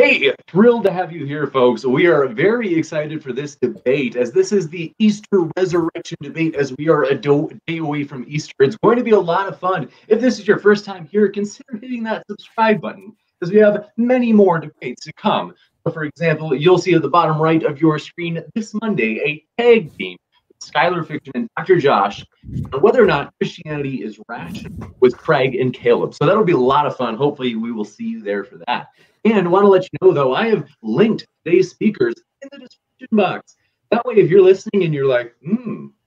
Hey, thrilled to have you here, folks. We are very excited for this debate, as this is the Easter resurrection debate, as we are a day away from Easter. It's going to be a lot of fun. If this is your first time here, consider hitting that subscribe button, because we have many more debates to come. So for example, you'll see at the bottom right of your screen this Monday a tag team with Skylar Fiction and Dr. Josh on whether or not Christianity is rational with Craig and Caleb. So that'll be a lot of fun. Hopefully we will see you there for that. And I want to let you know, though, I have linked today's speakers in the description box. That way, if you're listening and you're like,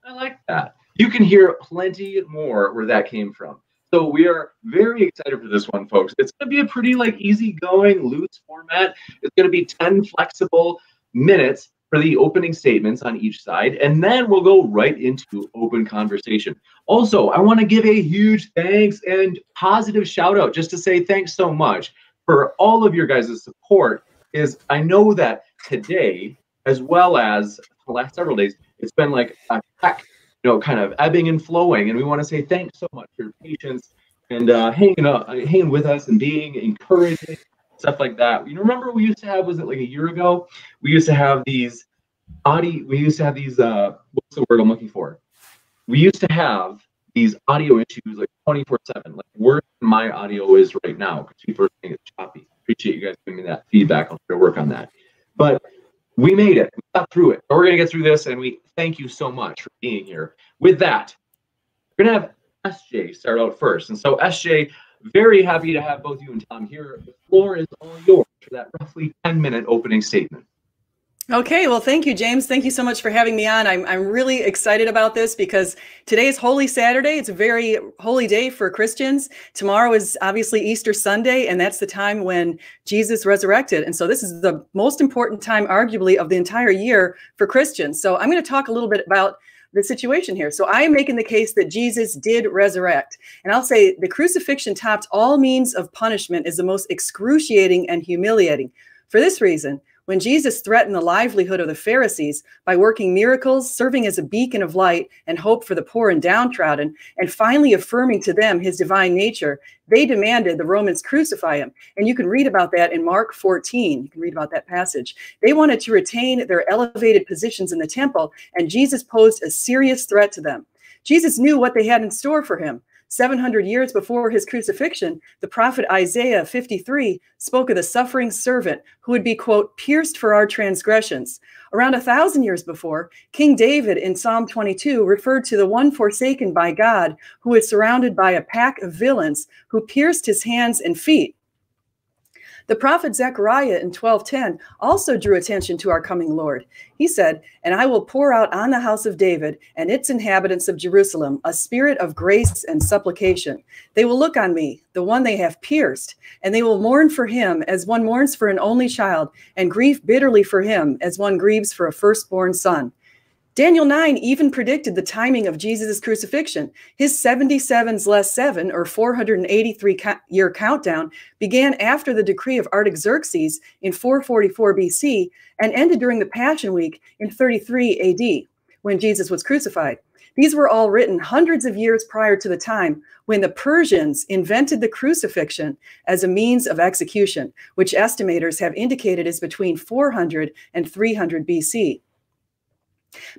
I like that, you can hear plenty more where that came from. So we are very excited for this one, folks. It's going to be a pretty easygoing, loose format. It's going to be 10 flexible minutes for the opening statements on each side, and then we'll go right into open conversation. Also, I want to give a huge thanks and positive shout out just to say thanks so much for all of your guys' support. Is I know that today, as well as the last several days, it's been like a heck, kind of ebbing and flowing, and we want to say thanks so much for your patience and hanging with us and being encouraging, stuff like that. You remember we used to have, was it like a year ago? We used to have these what's the word I'm looking for? We used to have these audio issues like 24/7, like worse than my audio is right now, because people are saying it's choppy. Appreciate you guys giving me that feedback. I'll try to work on that. But we made it. We got through it. So we're going to get through this, and we thank you so much for being here. With that, we're going to have SJ start out first. And so SJ, very happy to have both you and Tom here. The floor is all yours for that roughly 10-minute opening statement. Okay, well, thank you, James. Thank you so much for having me on. I'm really excited about this because today is Holy Saturday. It's a very holy day for Christians. Tomorrow is obviously Easter Sunday, and that's the time when Jesus resurrected. And so this is the most important time, arguably, of the entire year for Christians. So I'm going to talk a little bit about the situation here. So I am making the case that Jesus did resurrect. And I'll say the crucifixion topped all means of punishment is the most excruciating and humiliating. For this reason, when Jesus threatened the livelihood of the Pharisees by working miracles, serving as a beacon of light and hope for the poor and downtrodden, and finally affirming to them his divine nature, they demanded the Romans crucify him. And you can read about that in Mark 14. You can read about that passage. They wanted to retain their elevated positions in the temple, and Jesus posed a serious threat to them. Jesus knew what they had in store for him. 700 years before his crucifixion, the prophet Isaiah 53 spoke of the suffering servant who would be, quote, pierced for our transgressions. Around 1,000 years before, King David in Psalm 22 referred to the one forsaken by God who was surrounded by a pack of villains who pierced his hands and feet. The prophet Zechariah in 12:10 also drew attention to our coming Lord. He said, "And I will pour out on the house of David and its inhabitants of Jerusalem a spirit of grace and supplication. They will look on me, the one they have pierced, and they will mourn for him as one mourns for an only child, and grieve bitterly for him as one grieves for a firstborn son." Daniel 9 even predicted the timing of Jesus' crucifixion. His 77s less 7, or 483-year countdown, began after the decree of Artaxerxes in 444 BC and ended during the Passion Week in 33 AD, when Jesus was crucified. These were all written hundreds of years prior to the time when the Persians invented the crucifixion as a means of execution, which estimators have indicated is between 400 and 300 BC.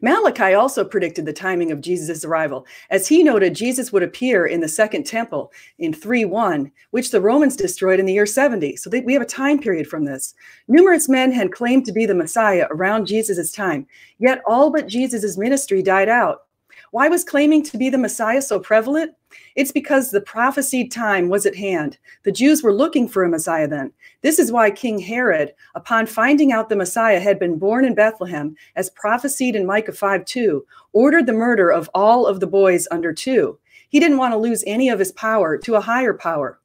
Malachi also predicted the timing of Jesus' arrival, as he noted Jesus would appear in the Second Temple in 3:1, which the Romans destroyed in the year 70. So we have a time period from this. Numerous men had claimed to be the Messiah around Jesus' time, yet all but Jesus' ministry died out. Why was claiming to be the Messiah so prevalent? It's because the prophesied time was at hand. The Jews were looking for a Messiah then. This is why King Herod, upon finding out the Messiah had been born in Bethlehem, as prophesied in Micah 5:2, ordered the murder of all of the boys under 2. He didn't want to lose any of his power to a higher power.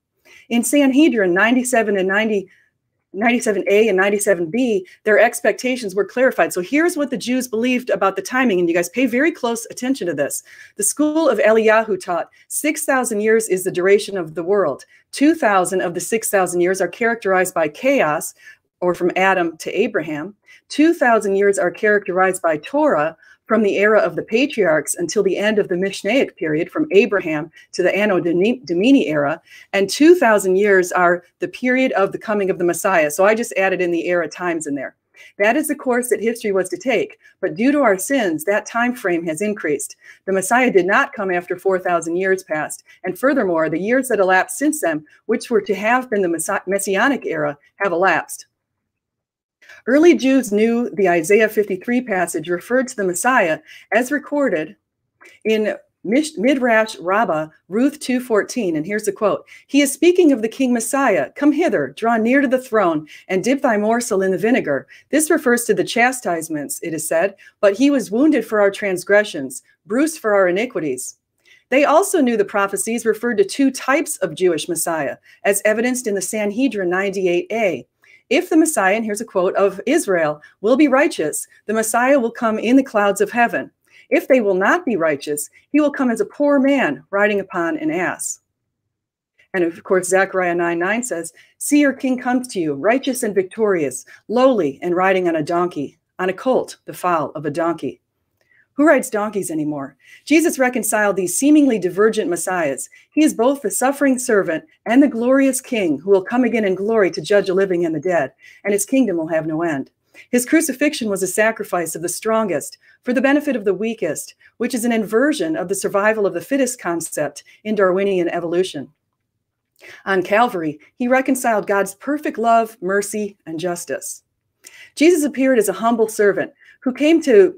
In Sanhedrin 97A and 97B, their expectations were clarified. So here's what the Jews believed about the timing, and you guys pay very close attention to this. The school of Eliyahu taught 6,000 years is the duration of the world. 2,000 of the 6,000 years are characterized by chaos, or from Adam to Abraham. 2,000 years are characterized by Torah, from the era of the patriarchs until the end of the Mishnaic period, from Abraham to the Anno Domini era, and 2,000 years are the period of the coming of the Messiah. So I just added in the era times in there. That is the course that history was to take, but due to our sins, that time frame has increased. The Messiah did not come after 4,000 years passed, and furthermore, the years that elapsed since then, which were to have been the Messianic era, have elapsed. Early Jews knew the Isaiah 53 passage referred to the Messiah as recorded in Midrash Rabbah, Ruth 2:14, and here's the quote. He is speaking of the King Messiah. Come hither, draw near to the throne, and dip thy morsel in the vinegar. This refers to the chastisements, it is said, but he was wounded for our transgressions, bruised for our iniquities. They also knew the prophecies referred to two types of Jewish Messiah, as evidenced in the Sanhedrin 98a. If the Messiah, and here's a quote, of Israel will be righteous, the Messiah will come in the clouds of heaven. If they will not be righteous, he will come as a poor man riding upon an ass. And of course, Zechariah 9:9 says, see your king comes to you, righteous and victorious, lowly and riding on a donkey, on a colt, the foal of a donkey. Who rides donkeys anymore? Jesus reconciled these seemingly divergent messiahs. He is both the suffering servant and the glorious king who will come again in glory to judge the living and the dead, and his kingdom will have no end. His crucifixion was a sacrifice of the strongest for the benefit of the weakest, which is an inversion of the survival of the fittest concept in Darwinian evolution. On Calvary, he reconciled God's perfect love, mercy, and justice. Jesus appeared as a humble servant who came to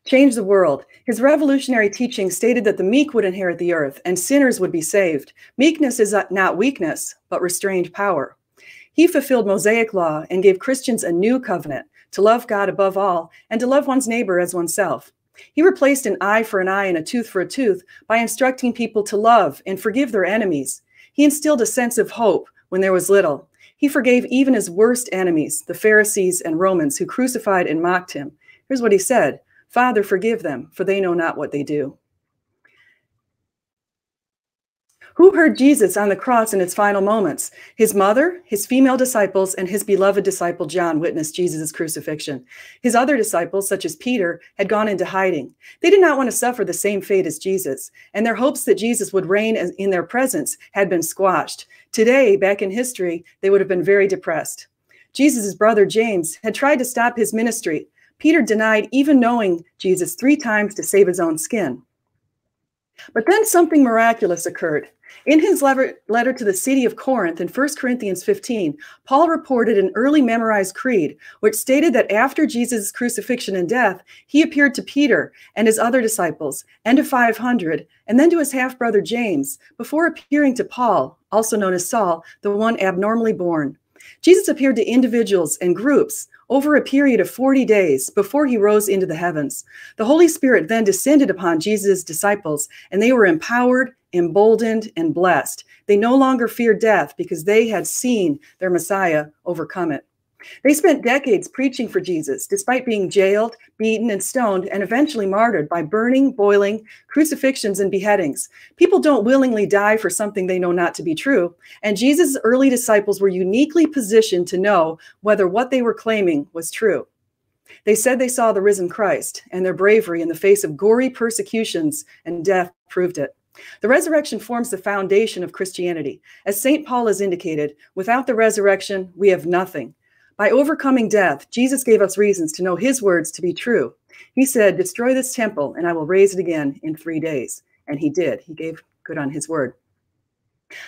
change the world. His revolutionary teaching stated that the meek would inherit the earth and sinners would be saved. Meekness is not weakness, but restrained power. He fulfilled Mosaic law and gave Christians a new covenant to love God above all and to love one's neighbor as oneself. He replaced an eye for an eye and a tooth for a tooth by instructing people to love and forgive their enemies. He instilled a sense of hope when there was little. He forgave even his worst enemies, the Pharisees and Romans, who crucified and mocked him. Here's what he said, Father, forgive them, for they know not what they do. Who heard Jesus on the cross in its final moments? His mother, his female disciples, and his beloved disciple John witnessed Jesus' crucifixion. His other disciples, such as Peter, had gone into hiding. They did not want to suffer the same fate as Jesus, and their hopes that Jesus would reign in their presence had been squashed. Today, back in history, they would have been very depressed. Jesus' brother James had tried to stop his ministry. Peter denied even knowing Jesus 3 times to save his own skin. But then something miraculous occurred. In his letter to the city of Corinth in 1 Corinthians 15, Paul reported an early memorized creed, which stated that after Jesus' crucifixion and death, he appeared to Peter and his other disciples, and to 500, and then to his half-brother James, before appearing to Paul, also known as Saul, the one abnormally born. Jesus appeared to individuals and groups over a period of 40 days before he rose into the heavens. The Holy Spirit then descended upon Jesus' disciples, and they were empowered, emboldened, and blessed. They no longer feared death because they had seen their Messiah overcome it. They spent decades preaching for Jesus, despite being jailed, beaten, and stoned, and eventually martyred by burning, boiling, crucifixions, and beheadings. People don't willingly die for something they know not to be true, and Jesus' early disciples were uniquely positioned to know whether what they were claiming was true. They said they saw the risen Christ, and their bravery in the face of gory persecutions and death proved it. The resurrection forms the foundation of Christianity. As St. Paul has indicated, without the resurrection, we have nothing. By overcoming death, Jesus gave us reasons to know his words to be true. He said, destroy this temple and I will raise it again in 3 days. And he did. He gave good on his word.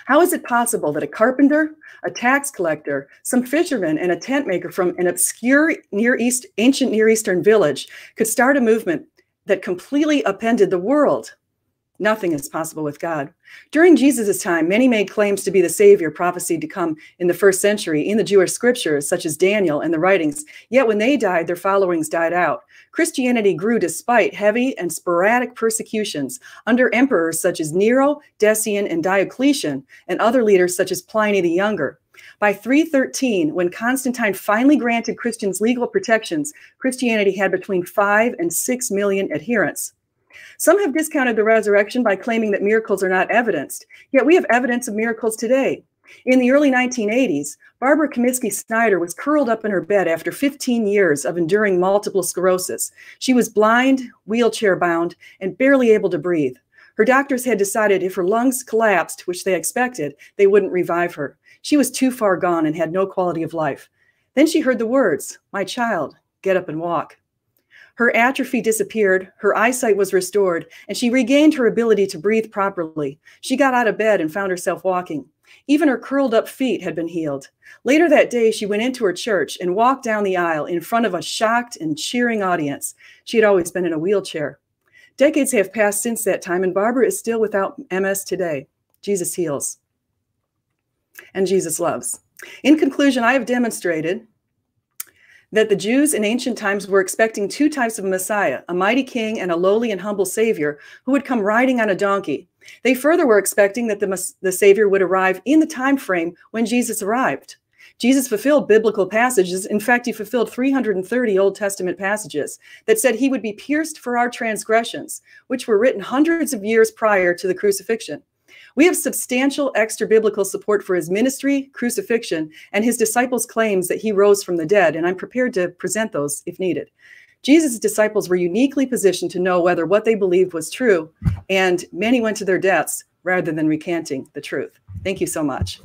How is it possible that a carpenter, a tax collector, some fishermen, and a tent maker from an obscure ancient Near Eastern village could start a movement that completely upended the world? Nothing is possible with God. During Jesus' time, many made claims to be the Savior prophesied to come in the 1st century in the Jewish scriptures, such as Daniel and the writings. Yet when they died, their followings died out. Christianity grew despite heavy and sporadic persecutions under emperors such as Nero, Decian, and Diocletian, and other leaders such as Pliny the Younger. By 313, when Constantine finally granted Christians legal protections, Christianity had between 5 and 6 million adherents. Some have discounted the resurrection by claiming that miracles are not evidenced, yet we have evidence of miracles today. In the early 1980s, Barbara Comiskey Snyder was curled up in her bed after 15 years of enduring multiple sclerosis. She was blind, wheelchair bound, and barely able to breathe. Her doctors had decided if her lungs collapsed, which they expected, they wouldn't revive her. She was too far gone and had no quality of life. Then she heard the words, "My child, get up and walk." Her atrophy disappeared, her eyesight was restored, and she regained her ability to breathe properly. She got out of bed and found herself walking. Even her curled up feet had been healed. Later that day, she went into her church and walked down the aisle in front of a shocked and cheering audience. She had always been in a wheelchair. Decades have passed since that time, and Barbara is still without MS today. Jesus heals, and Jesus loves. In conclusion, I have demonstrated that the Jews in ancient times were expecting two types of Messiah, a mighty king and a lowly and humble savior who would come riding on a donkey. They further were expecting that the savior would arrive in the time frame when Jesus arrived. Jesus fulfilled biblical passages. In fact, he fulfilled 330 Old Testament passages that said he would be pierced for our transgressions, which were written hundreds of years prior to the crucifixion. We have substantial extra biblical support for his ministry, crucifixion, and his disciples' claims that he rose from the dead, and I'm prepared to present those if needed. Jesus' disciples were uniquely positioned to know whether what they believed was true, and many went to their deaths rather than recanting the truth. Thank you so much.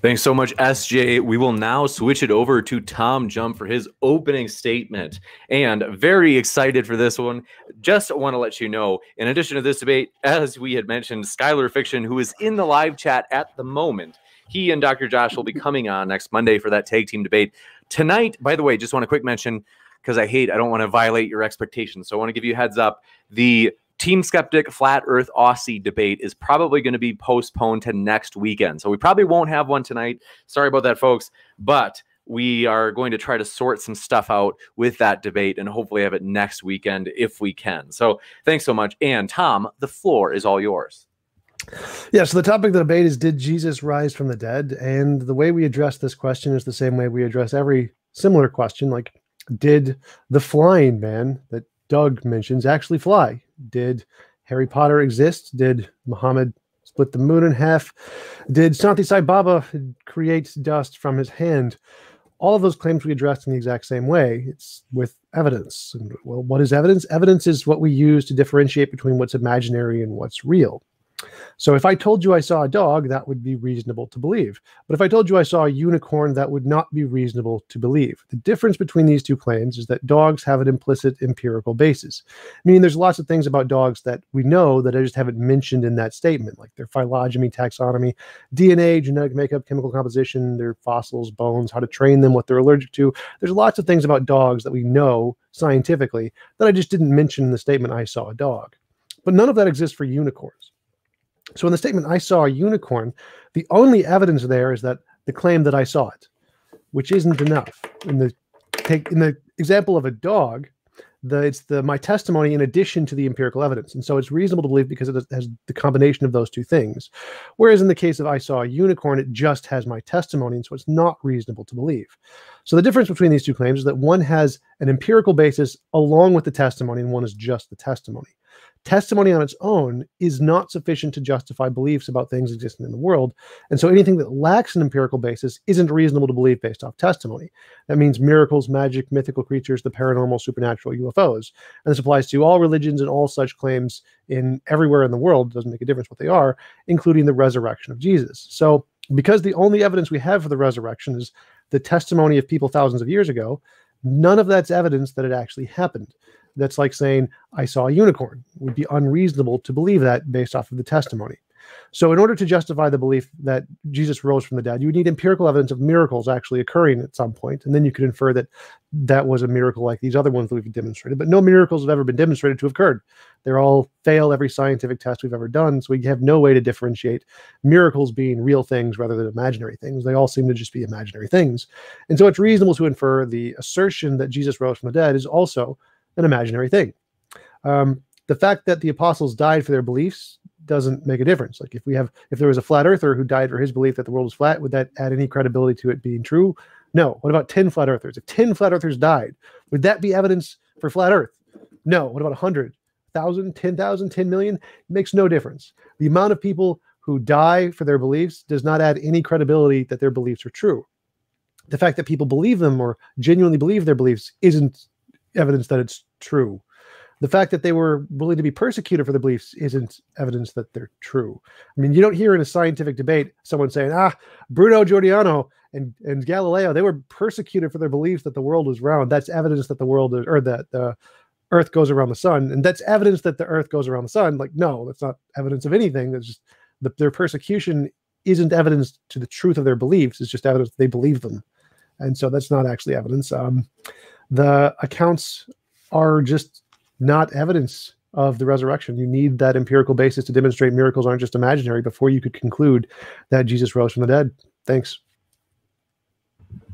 Thanks so much, SJ. We will now switch it over to TJump for his opening statement. And very excited for this one. Just want to let you know, in addition to this debate, as we had mentioned, Skylar Fiction, who is in the live chat at the moment, he and Dr. Josh will be coming on next Monday for that tag team debate. Tonight, by the way, just want a quick mention, because I don't want to violate your expectations. So I want to give you a heads up. The Team Skeptic Flat Earth Aussie debate is probably going to be postponed to next weekend. So we probably won't have one tonight. Sorry about that, folks. But we are going to try to sort some stuff out with that debate and hopefully have it next weekend if we can. So thanks so much. And Tom, the floor is all yours. Yeah, so the topic of the debate is, did Jesus rise from the dead? And the way we address this question is the same way we address every similar question, like, did the flying man that Doug mentions actually fly? Did Harry Potter exist? Did Muhammad split the moon in half? Did Santi Sai Baba create dust from his hand? All of those claims we addressed in the exact same way. It's with evidence. And, well, what is evidence? Evidence is what we use to differentiate between what's imaginary and what's real. So if I told you I saw a dog, that would be reasonable to believe. But if I told you I saw a unicorn, that would not be reasonable to believe. The difference between these two claims is that dogs have an implicit empirical basis. Meaning there's lots of things about dogs that we know that I just haven't mentioned in that statement, like their phylogeny, taxonomy, DNA, genetic makeup, chemical composition, their fossils, bones, how to train them, what they're allergic to. There's lots of things about dogs that we know scientifically that I just didn't mention in the statement, I saw a dog. But none of that exists for unicorns. So in the statement, I saw a unicorn, the only evidence there is that the claim that I saw it, which isn't enough. In the example of a dog, it's my testimony in addition to the empirical evidence. And so it's reasonable to believe because it has the combination of those two things. Whereas in the case of I saw a unicorn, it just has my testimony. And so it's not reasonable to believe. So the difference between these two claims is that one has an empirical basis along with the testimony, and one is just the testimony. Testimony on its own is not sufficient to justify beliefs about things existing in the world. And so anything that lacks an empirical basis isn't reasonable to believe based off testimony. That means miracles, magic, mythical creatures, the paranormal, supernatural, UFOs. And this applies to all religions and all such claims in everywhere in the world. It doesn't make a difference what they are, including the resurrection of Jesus. So because the only evidence we have for the resurrection is the testimony of people thousands of years ago, none of that's evidence that it actually happened. That's like saying, I saw a unicorn. It would be unreasonable to believe that based off of the testimony. So in order to justify the belief that Jesus rose from the dead, you would need empirical evidence of miracles actually occurring at some point. And then you could infer that that was a miracle like these other ones that we've demonstrated. But no miracles have ever been demonstrated to have occurred. They're all fail every scientific test we've ever done. So we have no way to differentiate miracles being real things rather than imaginary things. They all seem to just be imaginary things. And so it's reasonable to infer the assertion that Jesus rose from the dead is also an imaginary thing. The fact that the apostles died for their beliefs doesn't make a difference. Like if there was a flat earther who died for his belief that the world was flat, would that add any credibility to it being true? No. What about 10 flat earthers? If 10 flat earthers died, would that be evidence for flat earth? No. What about 100, 1,000, 10,000, 10 million? It makes no difference. The amount of people who die for their beliefs does not add any credibility that their beliefs are true. The fact that people believe them or genuinely believe their beliefs isn't evidence that it's true. The fact that they were willing to be persecuted for their beliefs isn't evidence that they're true. I mean, you don't hear in a scientific debate someone saying, Bruno Giordano and Galileo, they were persecuted for their beliefs that the world was round. That's evidence that the world is, or that the Earth goes around the sun. And that's evidence that the Earth goes around the sun. Like, no, that's not evidence of anything. That's just their persecution isn't evidence to the truth of their beliefs. It's just evidence that they believe them. And so that's not actually evidence. The accounts are just not evidence of the resurrection. You need that empirical basis to demonstrate miracles aren't just imaginary before you could conclude that Jesus rose from the dead. Thanks.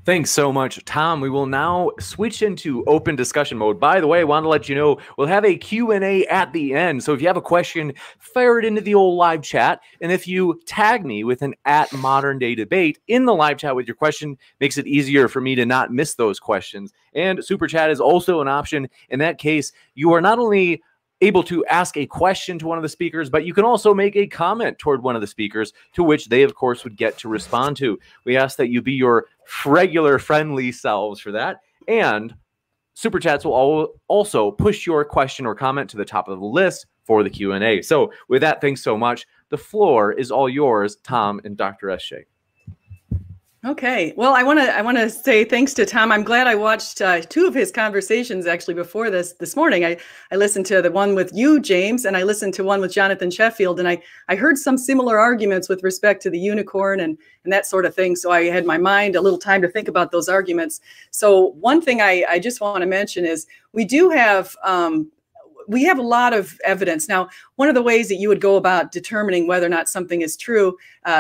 Thanks so much, Tom. We will now switch into open discussion mode. By the way, I want to let you know we'll have a Q&A at the end. So if you have a question, fire it into the old live chat. And if you tag me with an @ModernDayDebate in the live chat with your question, makes it easier for me to not miss those questions. And Super Chat is also an option. In that case, you are not only able to ask a question to one of the speakers, but you can also make a comment toward one of the speakers, to which they, of course, would get to respond to. We ask that you be your regular friendly selves for that. And Super Chats will also push your question or comment to the top of the list for the Q&A. So with that, thanks so much. The floor is all yours, Tom and Dr. S.J. Okay. Well, I want to say thanks to Tom. I'm glad I watched two of his conversations actually before this morning. I listened to the one with you, James, and I listened to one with Jonathan Sheffield, and I heard some similar arguments with respect to the unicorn and that sort of thing. So I had my mind a little time to think about those arguments. So one thing I just want to mention is we do have we have a lot of evidence. Now, one of the ways that you would go about determining whether or not something is true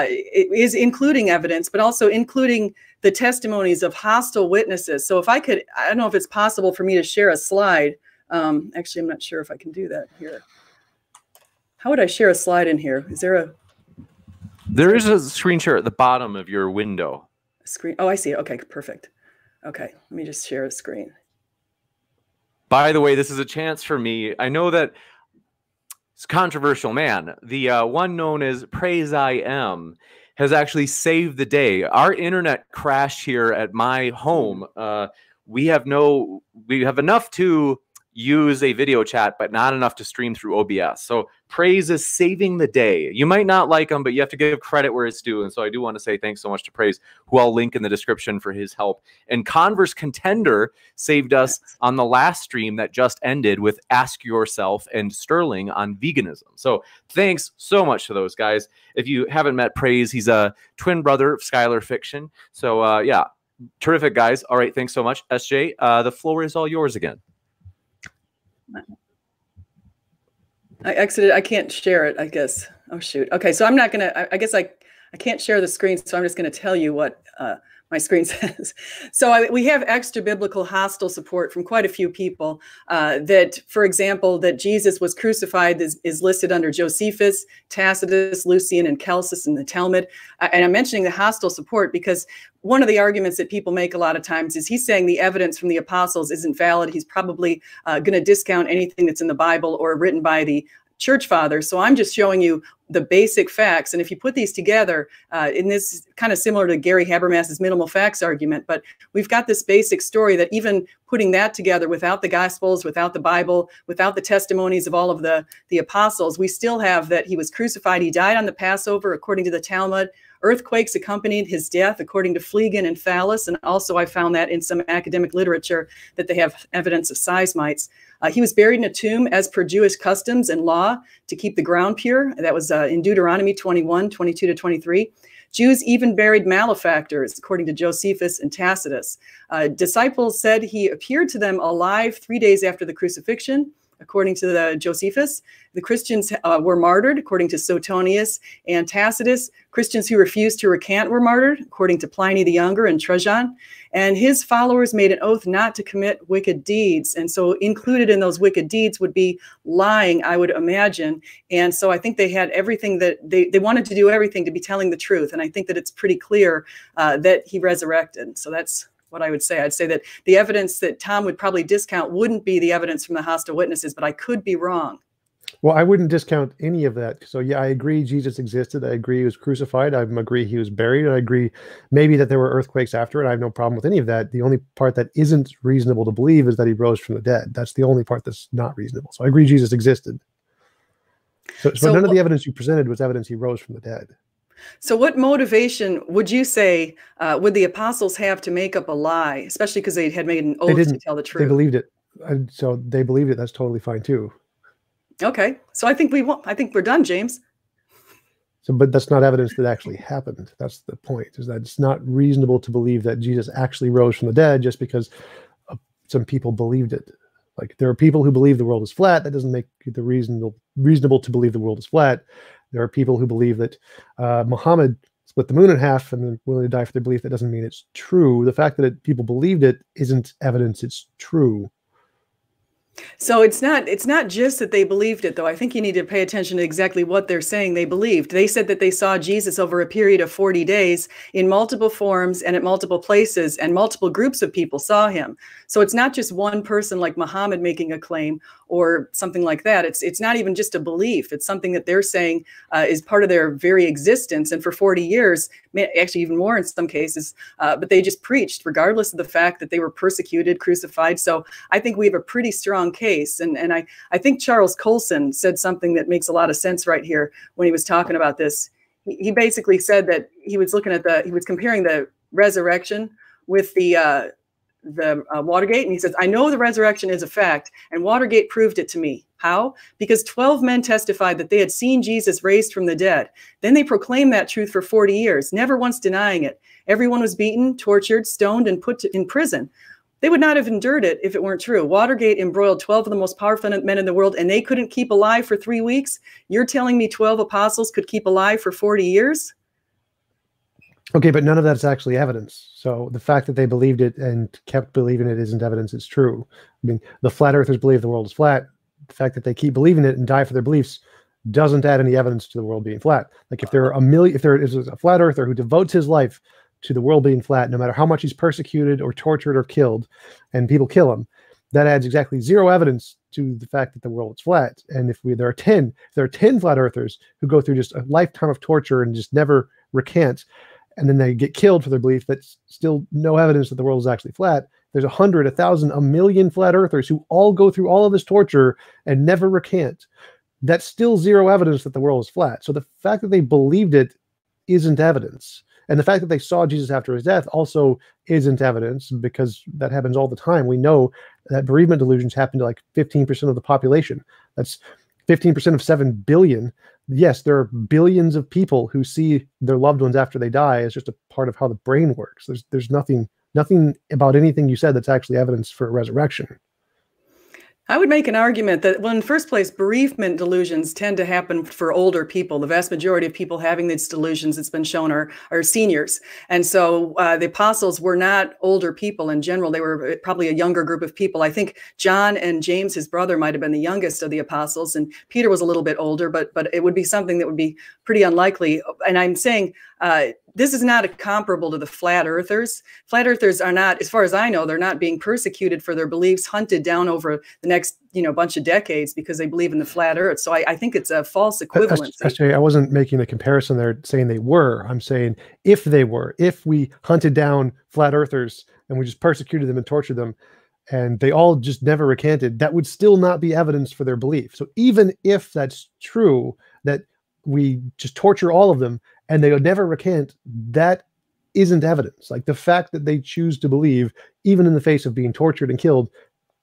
is including evidence, but also including the testimonies of hostile witnesses. So if I could, I don't know if it's possible for me to share a slide. Actually, I'm not sure if I can do that here. How would I share a slide in here? Is there a... There is a screen share at the bottom of your window. Screen. Oh, I see. Okay, perfect. Okay, let me just share a screen. By the way, this is a chance for me. I know that it's controversial, man. The one known as Praise I Am has actually saved the day. Our internet crashed here at my home. We have enough to use a video chat, but not enough to stream through OBS. So Praise is saving the day. You might not like him, but you have to give credit where it's due. And so I do want to say thanks so much to Praise, who I'll link in the description for his help. And Converse Contender saved us on the last stream that just ended with Ask Yourself and Sterling on veganism. So thanks so much to those guys. If you haven't met Praise, he's a twin brother of Skylar Fiction. So yeah, terrific guys. All right, thanks so much, SJ. The floor is all yours again. I exited. I can't share it, I guess. Oh, shoot. Okay, so I'm not going to, I guess I can't share the screen, so I'm just going to tell you what my screen says. So we have extra biblical hostile support from quite a few people that, for example, that Jesus was crucified is listed under Josephus, Tacitus, Lucian, and Celsus in the Talmud. And I'm mentioning the hostile support because one of the arguments that people make a lot of times is he's saying the evidence from the apostles isn't valid. He's probably going to discount anything that's in the Bible or written by the church fathers. So I'm just showing you the basic facts. And if you put these together, in this kind of similar to Gary Habermas's minimal facts argument, but we've got this basic story that even putting that together without the Gospels, without the Bible, without the testimonies of all of the apostles, we still have that he was crucified. He died on the Passover, according to the Talmud. Earthquakes accompanied his death, according to Phlegon and Thales. And also I found that in some academic literature that they have evidence of seismites. He was buried in a tomb as per Jewish customs and law to keep the ground pure. That was in Deuteronomy 21, 22 to 23. Jews even buried malefactors, according to Josephus and Tacitus. Disciples said he appeared to them alive 3 days after the crucifixion, according to the Josephus. The Christians were martyred, according to Suetonius and Tacitus. Christians who refused to recant were martyred, according to Pliny the Younger and Trajan. And his followers made an oath not to commit wicked deeds. And so included in those wicked deeds would be lying, I would imagine. And so I think they had everything that they wanted to do everything to be telling the truth. And I think that it's pretty clear that he resurrected. So that's what I would say. I'd say that the evidence that Tom would probably discount wouldn't be the evidence from the hostile witnesses, but I could be wrong. Well, I wouldn't discount any of that. So yeah, I agree Jesus existed. I agree he was crucified. I agree he was buried. I agree maybe that there were earthquakes after it. I have no problem with any of that. The only part that isn't reasonable to believe is that he rose from the dead. That's the only part that's not reasonable. So I agree Jesus existed. So none of the evidence you presented was evidence he rose from the dead. So what motivation would you say would the apostles have to make up a lie, especially because they had made an oath to tell the truth? They believed it. So they believed it. That's totally fine too. Okay. So I think we're done, James. So, but that's not evidence that actually happened. That's the point, is that it's not reasonable to believe that Jesus actually rose from the dead just because some people believed it. Like, there are people who believe the world is flat. That doesn't make it reasonable to believe the world is flat. There are people who believe that Muhammad split the moon in half and they're willing to die for their belief. That doesn't mean it's true. The fact that people believed it isn't evidence it's true. So it's not just that they believed it, though. I think you need to pay attention to exactly what they're saying they believed. They said that they saw Jesus over a period of 40 days in multiple forms and at multiple places, and multiple groups of people saw him. So it's not just one person like Muhammad making a claim or something like that. It's not even just a belief. It's something that they're saying is part of their very existence. And for 40 years, actually even more in some cases, but they just preached regardless of the fact that they were persecuted, crucified. So I think we have a pretty strong case. And I think Charles Colson said something that makes a lot of sense right here when he was talking about this. He basically said that he was comparing the resurrection with the Watergate, and he says, I know the resurrection is a fact, and Watergate proved it to me. How? Because 12 men testified that they had seen Jesus raised from the dead. Then they proclaimed that truth for 40 years, never once denying it. Everyone was beaten, tortured, stoned, and put in prison. They would not have endured it if it weren't true. Watergate embroiled 12 of the most powerful men in the world, and they couldn't keep alive for 3 weeks? You're telling me 12 apostles could keep alive for 40 years? Okay, but none of that's actually evidence. So the fact that they believed it and kept believing it isn't evidence it's true. I mean, the flat earthers believe the world is flat. The fact that they keep believing it and die for their beliefs doesn't add any evidence to the world being flat. Like, if there is a flat earther who devotes his life to the world being flat, no matter how much he's persecuted or tortured or killed, and people kill him, that adds exactly zero evidence to the fact that the world is flat. And if there are 10 flat earthers who go through just a lifetime of torture and just never recant, and then they get killed for their belief, that's still no evidence that the world is actually flat. There's 100, 1,000, 1,000,000 flat earthers who all go through all of this torture and never recant. That's still zero evidence that the world is flat. So the fact that they believed it isn't evidence. And the fact that they saw Jesus after his death also isn't evidence, because that happens all the time. We know that bereavement delusions happen to like 15% of the population. That's 15% of 7 billion. Yes, there are billions of people who see their loved ones after they die as just a part of how the brain works. There's nothing about anything you said that's actually evidence for a resurrection. I would make an argument that, well, in the first place, bereavement delusions tend to happen for older people. The vast majority of people having these delusions, it's been shown, are seniors. And so the apostles were not older people in general. They were probably a younger group of people. I think John and James, his brother, might have been the youngest of the apostles, and Peter was a little bit older, but it would be something that would be pretty unlikely. And I'm saying this is not comparable to the flat earthers. Flat earthers are not, as far as I know, they're not being persecuted for their beliefs, hunted down over the next bunch of decades because they believe in the flat earth. So I think it's a false equivalency. I wasn't making a comparison there saying they were. I'm saying if we hunted down flat earthers and we just persecuted them and tortured them, and they all just never recanted, that would still not be evidence for their belief. So even if that's true, that we just torture all of them and they would never recant, that isn't evidence. Like, the fact that they choose to believe, even in the face of being tortured and killed,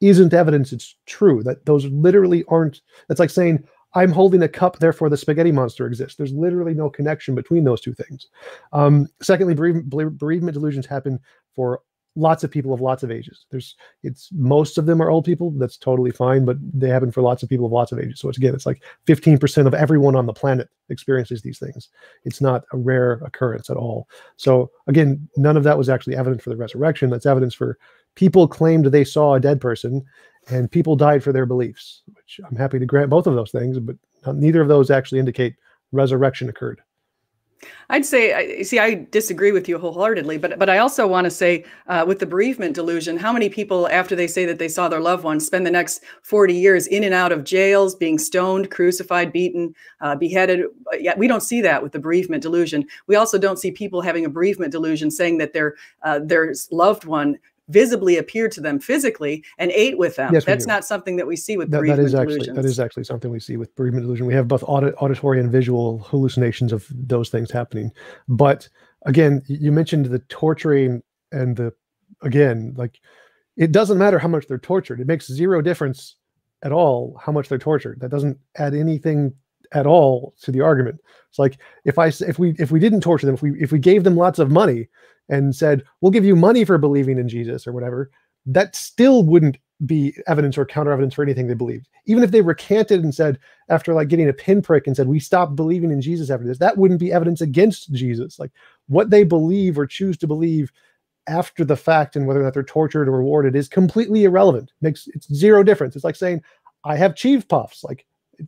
isn't evidence it's true. That those literally aren't, that's like saying, I'm holding a cup, therefore the spaghetti monster exists. There's literally no connection between those two things. Secondly, bereavement delusions happen for lots of people of lots of ages. Most of them are old people. That's totally fine, but they happen for lots of people of lots of ages. So it's like 15% of everyone on the planet experiences these things. It's not a rare occurrence at all. So again, none of that was actually evidence for the resurrection. That's evidence for people claimed they saw a dead person, and people died for their beliefs, which I'm happy to grant both of those things, but neither of those actually indicate resurrection occurred. I'd say, I disagree with you wholeheartedly, but I also want to say with the bereavement delusion, how many people after they say that they saw their loved ones spend the next 40 years in and out of jails, being stoned, crucified, beaten, beheaded? Yeah, we don't see that with the bereavement delusion. We also don't see people having a bereavement delusion saying that their loved one visibly appeared to them physically and ate with them. Yes, that's not something that we see with bereavement delusions. That is actually something we see with bereavement delusion. We have both auditory and visual hallucinations of those things happening. But again, you mentioned the torturing and like, it doesn't matter how much they're tortured. It makes zero difference at all how much they're tortured. That doesn't add anything at all to the argument. It's like if we didn't torture them, if we gave them lots of money and said, we'll give you money for believing in Jesus or whatever, that still wouldn't be evidence or counter evidence for anything they believed. Even if they recanted and said, after like getting a pinprick and said, we stopped believing in Jesus after this, that wouldn't be evidence against Jesus. Like, what they believe or choose to believe after the fact and whether or not they're tortured or rewarded is completely irrelevant. It's zero difference. It's like saying, I have cheese puffs. Like,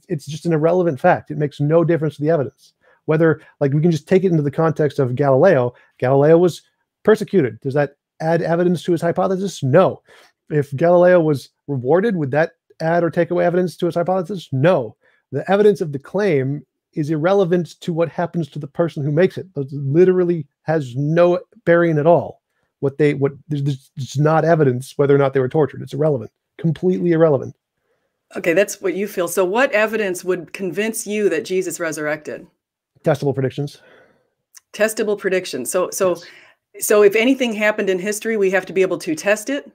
it's just an irrelevant fact. It makes no difference to the evidence. Whether, like, we can just take it into the context of Galileo. Galileo was persecuted. Does that add evidence to his hypothesis? No. If Galileo was rewarded, would that add or take away evidence to his hypothesis? No. The evidence of the claim is irrelevant to what happens to the person who makes it. It literally has no bearing at all. There's not evidence whether or not they were tortured. It's irrelevant. Completely irrelevant. Okay, that's what you feel. So what evidence would convince you that Jesus resurrected? Testable predictions. Testable predictions. So Yes. So if anything happened in history, we have to be able to test it?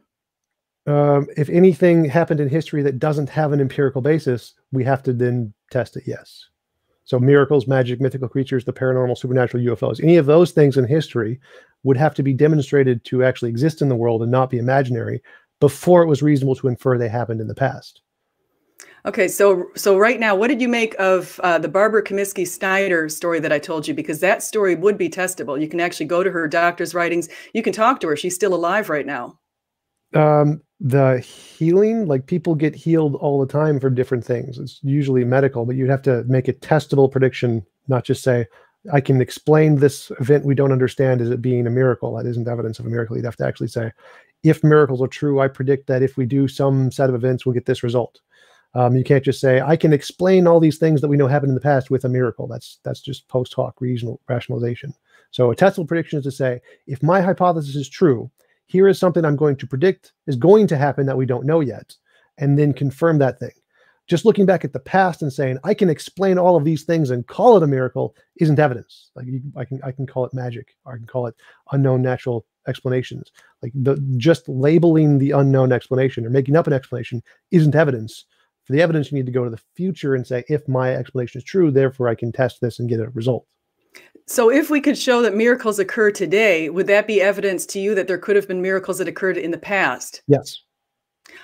If anything happened in history that doesn't have an empirical basis, we have to then test it, yes. So miracles, magic, mythical creatures, the paranormal, supernatural, UFOs, any of those things in history would have to be demonstrated to actually exist in the world and not be imaginary before it was reasonable to infer they happened in the past. Okay, so right now, what did you make of the Barbara Comiskey Snyder story that I told you? Because that story would be testable. You can actually go to her doctor's writings. You can talk to her. She's still alive right now. The healing, like, people get healed all the time for different things. It's usually medical, but you'd have to make a testable prediction, not just say, I can explain this event we don't understand as it being a miracle. That isn't evidence of a miracle. You'd have to actually say, if miracles are true, I predict that if we do some set of events, we'll get this result. You can't just say, I can explain all these things that we know happened in the past with a miracle. That's just post hoc rationalization. So a testable prediction is to say, if my hypothesis is true, here is something I'm going to predict is going to happen that we don't know yet, and then confirm that thing. Just looking back at the past and saying, I can explain all of these things and call it a miracle isn't evidence. Like, I can call it magic, or I can call it unknown natural explanations. Like, just labeling the unknown explanation or making up an explanation isn't evidence. For the evidence, you need to go to the future and say, if my explanation is true, therefore I can test this and get a result. So if we could show that miracles occur today, would that be evidence to you that there could have been miracles that occurred in the past? Yes.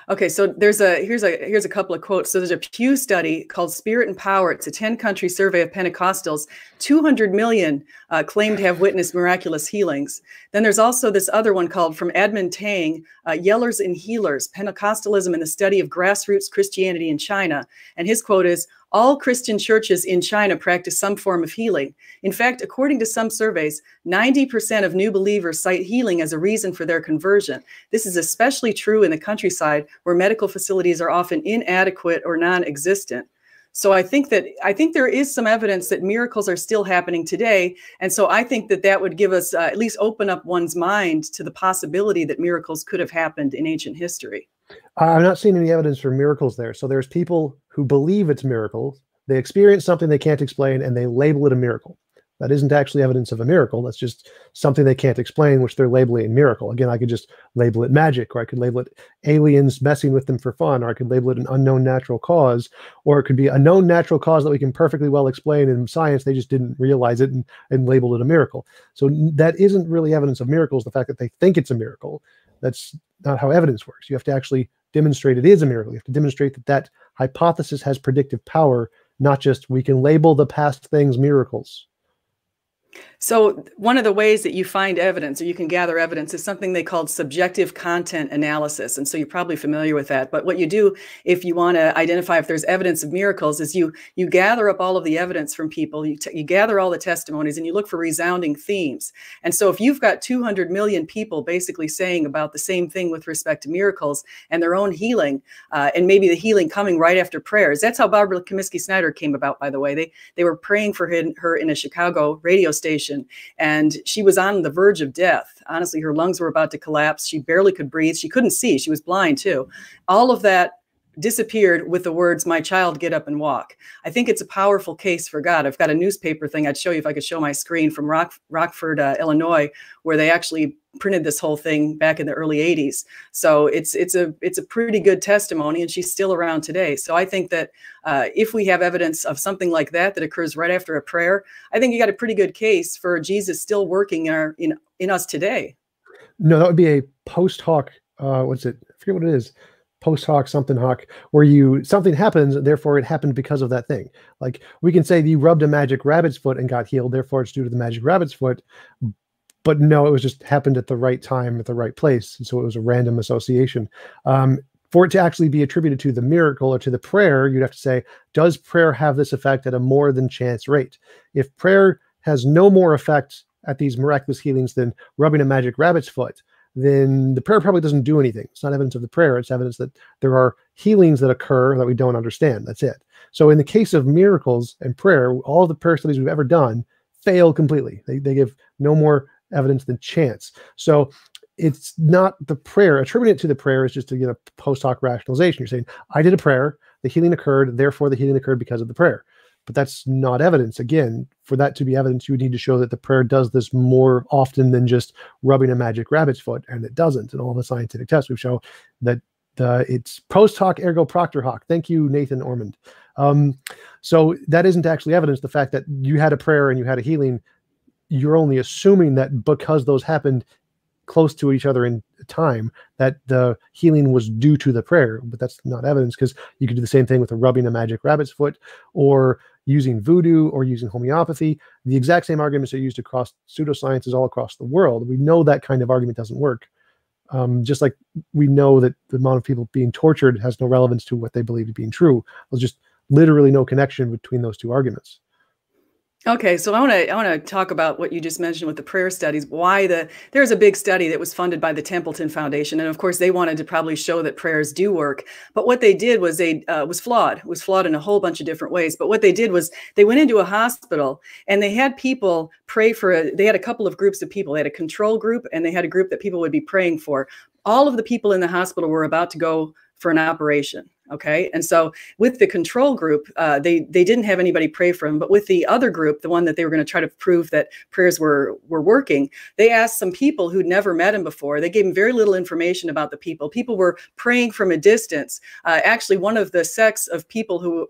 Okay, so here's a couple of quotes. So there's a Pew study called Spirit and Power. It's a 10-country survey of Pentecostals. 200 million claim to have witnessed miraculous healings. Then there's also this other one called from Edmund Tang, Yellers and Healers, Pentecostalism and the Study of Grassroots Christianity in China. And his quote is, all Christian churches in China practice some form of healing. In fact, according to some surveys, 90% of new believers cite healing as a reason for their conversion. This is especially true in the countryside, where medical facilities are often inadequate or non-existent. So I think there is some evidence that miracles are still happening today. And so I think that would give us at least open up one's mind to the possibility that miracles could have happened in ancient history. I'm not seeing any evidence for miracles there. So there's people who believe it's miracles. They experience something they can't explain and they label it a miracle. That isn't actually evidence of a miracle. That's just something they can't explain, which they're labeling a miracle. Again, I could just label it magic, or I could label it aliens messing with them for fun, or I could label it an unknown natural cause, or it could be a known natural cause that we can perfectly well explain in science. They just didn't realize it and labeled it a miracle. So that isn't really evidence of miracles, the fact that they think it's a miracle. That's not how evidence works. You have to actually demonstrate it is a miracle. You have to demonstrate that that hypothesis has predictive power, not just we can label the past things miracles. So one of the ways that you find evidence or you can gather evidence is something they called subjective content analysis. And so you're probably familiar with that. But what you do if you want to identify if there's evidence of miracles is you gather up all of the evidence from people, you gather all the testimonies, and you look for resounding themes. And so if you've got 200 million people basically saying about the same thing with respect to miracles and their own healing, and maybe the healing coming right after prayers. That's how Barbara Comiskey Snyder came about, by the way. They were praying for her in a Chicago radio station, and she was on the verge of death. Honestly, her lungs were about to collapse. She barely could breathe. She couldn't see. She was blind too. All of that disappeared with the words, "My child, get up and walk." I think it's a powerful case for God. I've got a newspaper thing I'd show you if I could show my screen from Rockford, Illinois, where they actually printed this whole thing back in the early 80s. So it's a pretty good testimony, and she's still around today. So I think that if we have evidence of something like that occurs right after a prayer, I think you got a pretty good case for Jesus still working in us today. No, that would be a post hoc. What's it? I forget what it is. Post hoc something hoc, where something happens, therefore it happened because of that thing. Like we can say you rubbed a magic rabbit's foot and got healed, therefore it's due to the magic rabbit's foot. But no, it was just happened at the right time, at the right place. And so it was a random association. For it to actually be attributed to the miracle or to the prayer, you'd have to say, does prayer have this effect at a more than chance rate? If prayer has no more effect at these miraculous healings than rubbing a magic rabbit's foot, then the prayer probably doesn't do anything. It's not evidence of the prayer. It's evidence that there are healings that occur that we don't understand. That's it. So in the case of miracles and prayer, all the prayer studies we've ever done fail completely. They give no more evidence than chance. So it's not the prayer. Attributing it to the prayer is just to get a post hoc rationalization. You're saying, I did a prayer, the healing occurred, therefore the healing occurred because of the prayer. But that's not evidence. Again, for that to be evidence, you would need to show that the prayer does this more often than just rubbing a magic rabbit's foot, and it doesn't. In all the scientific tests, we've shown that it's post hoc ergo proctor hoc. Thank you, Nathan Ormond. So that isn't actually evidence. The fact that you had a prayer and you had a healing, you're only assuming that because those happened close to each other in time, that the healing was due to the prayer. But that's not evidence, because you could do the same thing with rubbing a magic rabbit's foot, or using voodoo, or using homeopathy. The exact same arguments are used across pseudosciences all across the world. We know that kind of argument doesn't work. Just like we know that the amount of people being tortured has no relevance to what they believe to be true. There's just literally no connection between those two arguments. Okay, so I want to talk about what you just mentioned with the prayer studies. There's a big study that was funded by the Templeton Foundation, and of course they wanted to probably show that prayers do work. But what they did was was flawed. It was flawed in a whole bunch of different ways. But what they did was they went into a hospital and they had people pray for. They had a couple of groups of people. They had a control group and they had a group that people would be praying for. All of the people in the hospital were about to go for an operation. Okay. And so with the control group, they didn't have anybody pray for him. But with the other group, the one that they were going to try to prove that prayers were working, they asked some people who'd never met him before. They gave him very little information about the people. People were praying from a distance. Actually, one of the sects of people who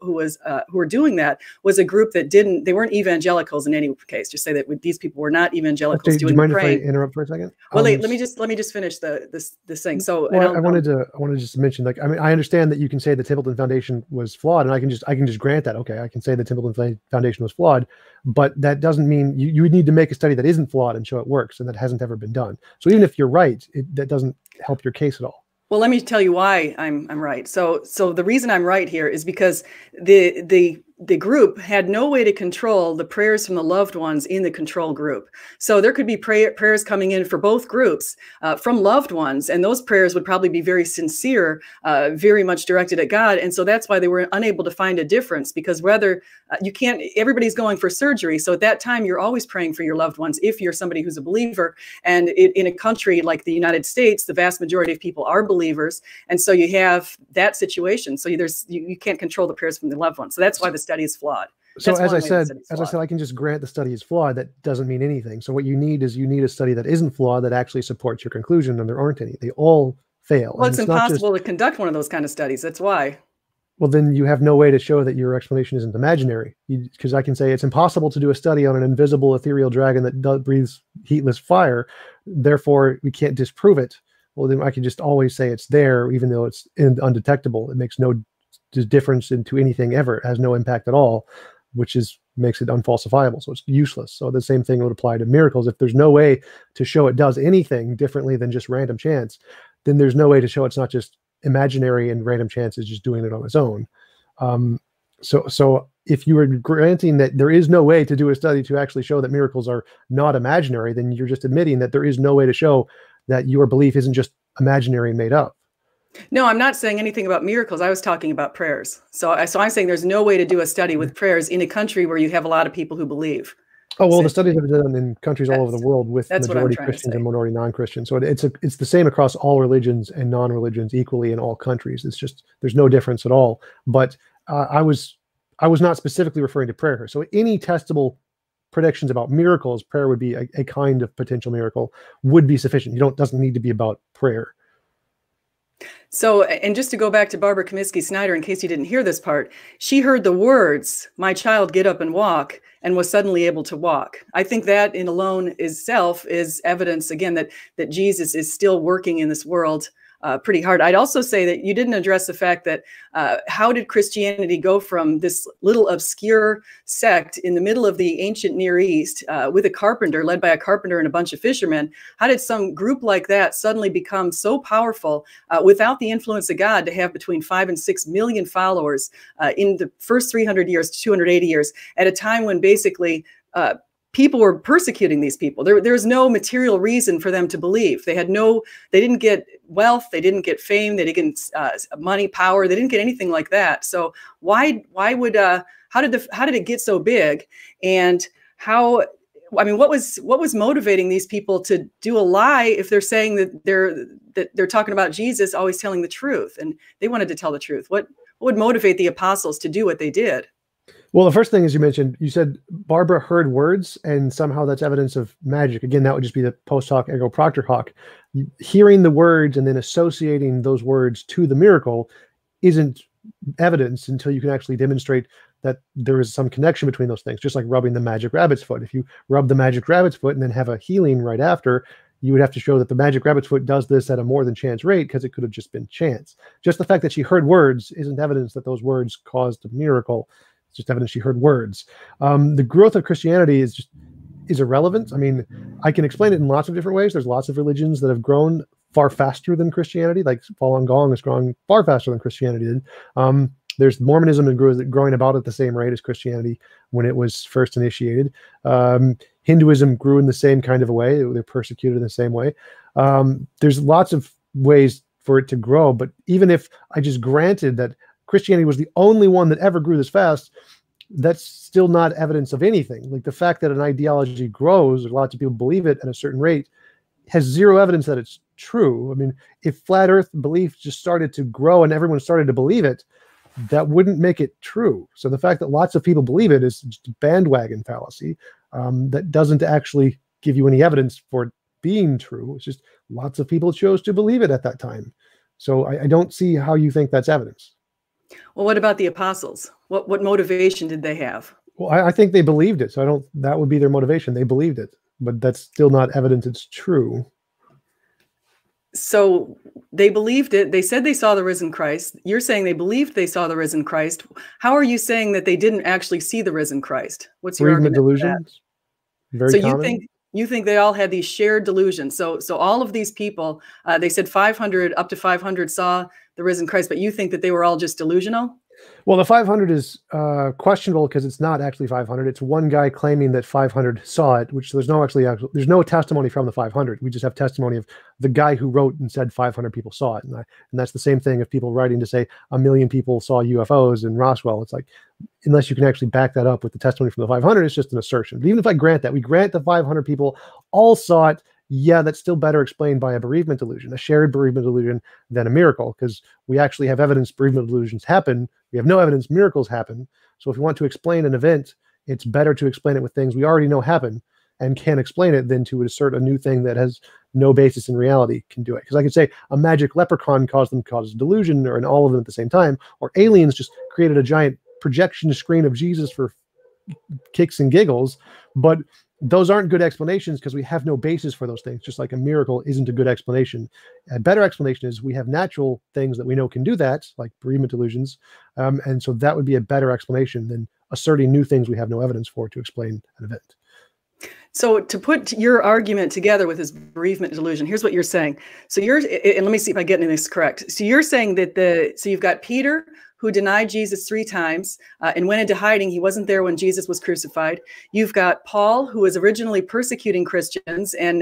were doing that was a group that they weren't evangelicals in any case. Just say that these people were not evangelicals. Do you mind if I interrupt for a second? Well, let me just finish this thing. So I wanted to just mention, like, I mean, I understand that you can say the Templeton Foundation was flawed, and I can just grant that. Okay, I can say the Templeton Foundation was flawed, but that doesn't mean you would need to make a study that isn't flawed and show it works, and that hasn't ever been done. So even if you're right, that doesn't help your case at all. Well, let me tell you why I'm right. So the reason I'm right here is because the group had no way to control the prayers from the loved ones in the control group. So there could be prayers coming in for both groups from loved ones, and those prayers would probably be very sincere, very much directed at God. And so that's why they were unable to find a difference, because everybody's going for surgery. So at that time, you're always praying for your loved ones if you're somebody who's a believer. And in a country like the United States, the vast majority of people are believers. And so you have that situation. So you can't control the prayers from the loved ones. So that's why the study is flawed. So as I said, I can just grant the study is flawed. That doesn't mean anything. So what you need a study that isn't flawed, that actually supports your conclusion, and there aren't any. They all fail. Well, it's impossible to conduct one of those kind of studies. That's why. Well, then you have no way to show that your explanation isn't imaginary. Because I can say it's impossible to do a study on an invisible ethereal dragon that breathes heatless fire. Therefore, we can't disprove it. Well, then I can just always say it's there, even though it's undetectable. It makes no difference into anything ever. It has no impact at all, which is makes it unfalsifiable. So it's useless. So the same thing would apply to miracles. If there's no way to show it does anything differently than just random chance, then there's no way to show it's not just imaginary and random chance is just doing it on its own. So if you were granting that there is no way to do a study to actually show that miracles are not imaginary, then you're just admitting that there is no way to show that your belief isn't just imaginary and made up. No, I'm not saying anything about miracles. I was talking about prayers. So I'm saying there's no way to do a study with prayers in a country where you have a lot of people who believe. Oh, well, the studies have been done in countries all over the world with majority Christians and minority non-Christians. So it's the same across all religions and non-religions equally in all countries. It's just, there's no difference at all. But I was not specifically referring to prayer. So any testable predictions about miracles, prayer would be a kind of potential miracle, would be sufficient. Doesn't need to be about prayer. So, and just to go back to Barbara Comiskey-Snyder, in case you didn't hear this part, she heard the words, "My child, get up and walk," and was suddenly able to walk. I think that in alone itself is evidence, again, that Jesus is still working in this world pretty hard. I'd also say that you didn't address the fact that how did Christianity go from this little obscure sect in the middle of the ancient Near East with a carpenter, led by a carpenter and a bunch of fishermen? How did some group like that suddenly become so powerful without the influence of God to have between 5 and 6 million followers in the first 300 years to 280 years at a time when basically people were persecuting these people? There's no material reason for them to believe. They didn't get wealth, they didn't get fame, they didn't get money, power, they didn't get anything like that. So how did it get so big? And what was motivating these people to do a lie if they're saying that they're talking about Jesus always telling the truth, and they wanted to tell the truth? What would motivate the apostles to do what they did? Well, the first thing is you said Barbara heard words and somehow that's evidence of magic. Again, that would just be the post hoc ergo propter hoc. Hearing the words and then associating those words to the miracle isn't evidence until you can actually demonstrate that there is some connection between those things, just like rubbing the magic rabbit's foot. If you rub the magic rabbit's foot and then have a healing right after, you would have to show that the magic rabbit's foot does this at a more than chance rate, because it could have just been chance. Just the fact that she heard words isn't evidence that those words caused a miracle. Just evidence she heard words. The growth of Christianity is irrelevant. I mean, I can explain it in lots of different ways. There's lots of religions that have grown far faster than Christianity, like Falun Gong is growing far faster than Christianity did. There's Mormonism growing about at the same rate as Christianity when it was first initiated. Hinduism grew in the same kind of a way. They're persecuted in the same way. There's lots of ways for it to grow, but even if I just granted that Christianity was the only one that ever grew this fast, that's still not evidence of anything. Like the fact that an ideology grows, or lots of people believe it at a certain rate, has zero evidence that it's true. I mean, if flat earth belief just started to grow and everyone started to believe it, that wouldn't make it true. So the fact that lots of people believe it is just a bandwagon fallacy that doesn't actually give you any evidence for it being true. It's just lots of people chose to believe it at that time. So I don't see how you think that's evidence. Well, what about the apostles? What motivation did they have? Well, I think they believed it. So that would be their motivation. They believed it, but that's still not evidence it's true. So they believed it. They said they saw the risen Christ. You're saying they believed they saw the risen Christ. How are you saying that they didn't actually see the risen Christ? What's your argument? Delusions. Very common. You think they all had these shared delusions. So all of these people, they said 500, up to 500 saw the risen Christ, but you think that they were all just delusional? Well, the 500 is questionable because it's not actually 500. It's one guy claiming that 500 saw it, which there's no testimony from the 500. We just have testimony of the guy who wrote and said 500 people saw it. And that's the same thing of people writing to say 1 million people saw UFOs in Roswell. It's like, unless you can actually back that up with the testimony from the 500, it's just an assertion. But even if I grant that, we grant the 500 people all saw it, yeah, that's still better explained by a bereavement delusion, a shared bereavement delusion, than a miracle, because we actually have evidence bereavement delusions happen. We have no evidence miracles happen. So if you want to explain an event, it's better to explain it with things we already know happen and can explain it than to assert a new thing that has no basis in reality can do it. Because I could say a magic leprechaun causes delusion, or in all of them at the same time, or aliens just created a giant projection screen of Jesus for kicks and giggles, but those aren't good explanations because we have no basis for those things, just like a miracle isn't a good explanation. A better explanation is we have natural things that we know can do that, like bereavement delusions. And so that would be a better explanation than asserting new things we have no evidence for to explain an event. So to put your argument together with his bereavement delusion, here's what you're saying. So and let me see if I get this correct. So you're saying that so you've got Peter, who denied Jesus 3 times and went into hiding. He wasn't there when Jesus was crucified. You've got Paul, who was originally persecuting Christians and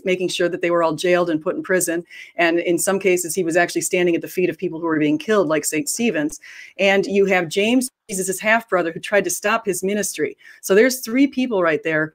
making sure that they were all jailed and put in prison. And in some cases, he was actually standing at the feet of people who were being killed, like St. Stephen's. And you have James, Jesus' half-brother, who tried to stop his ministry. So there's 3 people right there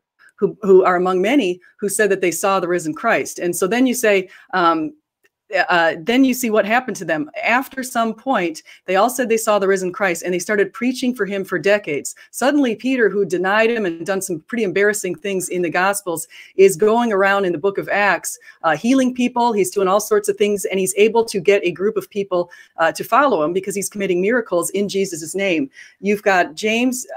who are among many who said that they saw the risen Christ. And so then you say, then you see what happened to them. After some point, they all said they saw the risen Christ, and they started preaching for him for decades. Suddenly, Peter, who denied him and done some pretty embarrassing things in the Gospels, is going around in the book of Acts, healing people. He's doing all sorts of things, and he's able to get a group of people to follow him because he's committing miracles in Jesus' name. You've got James,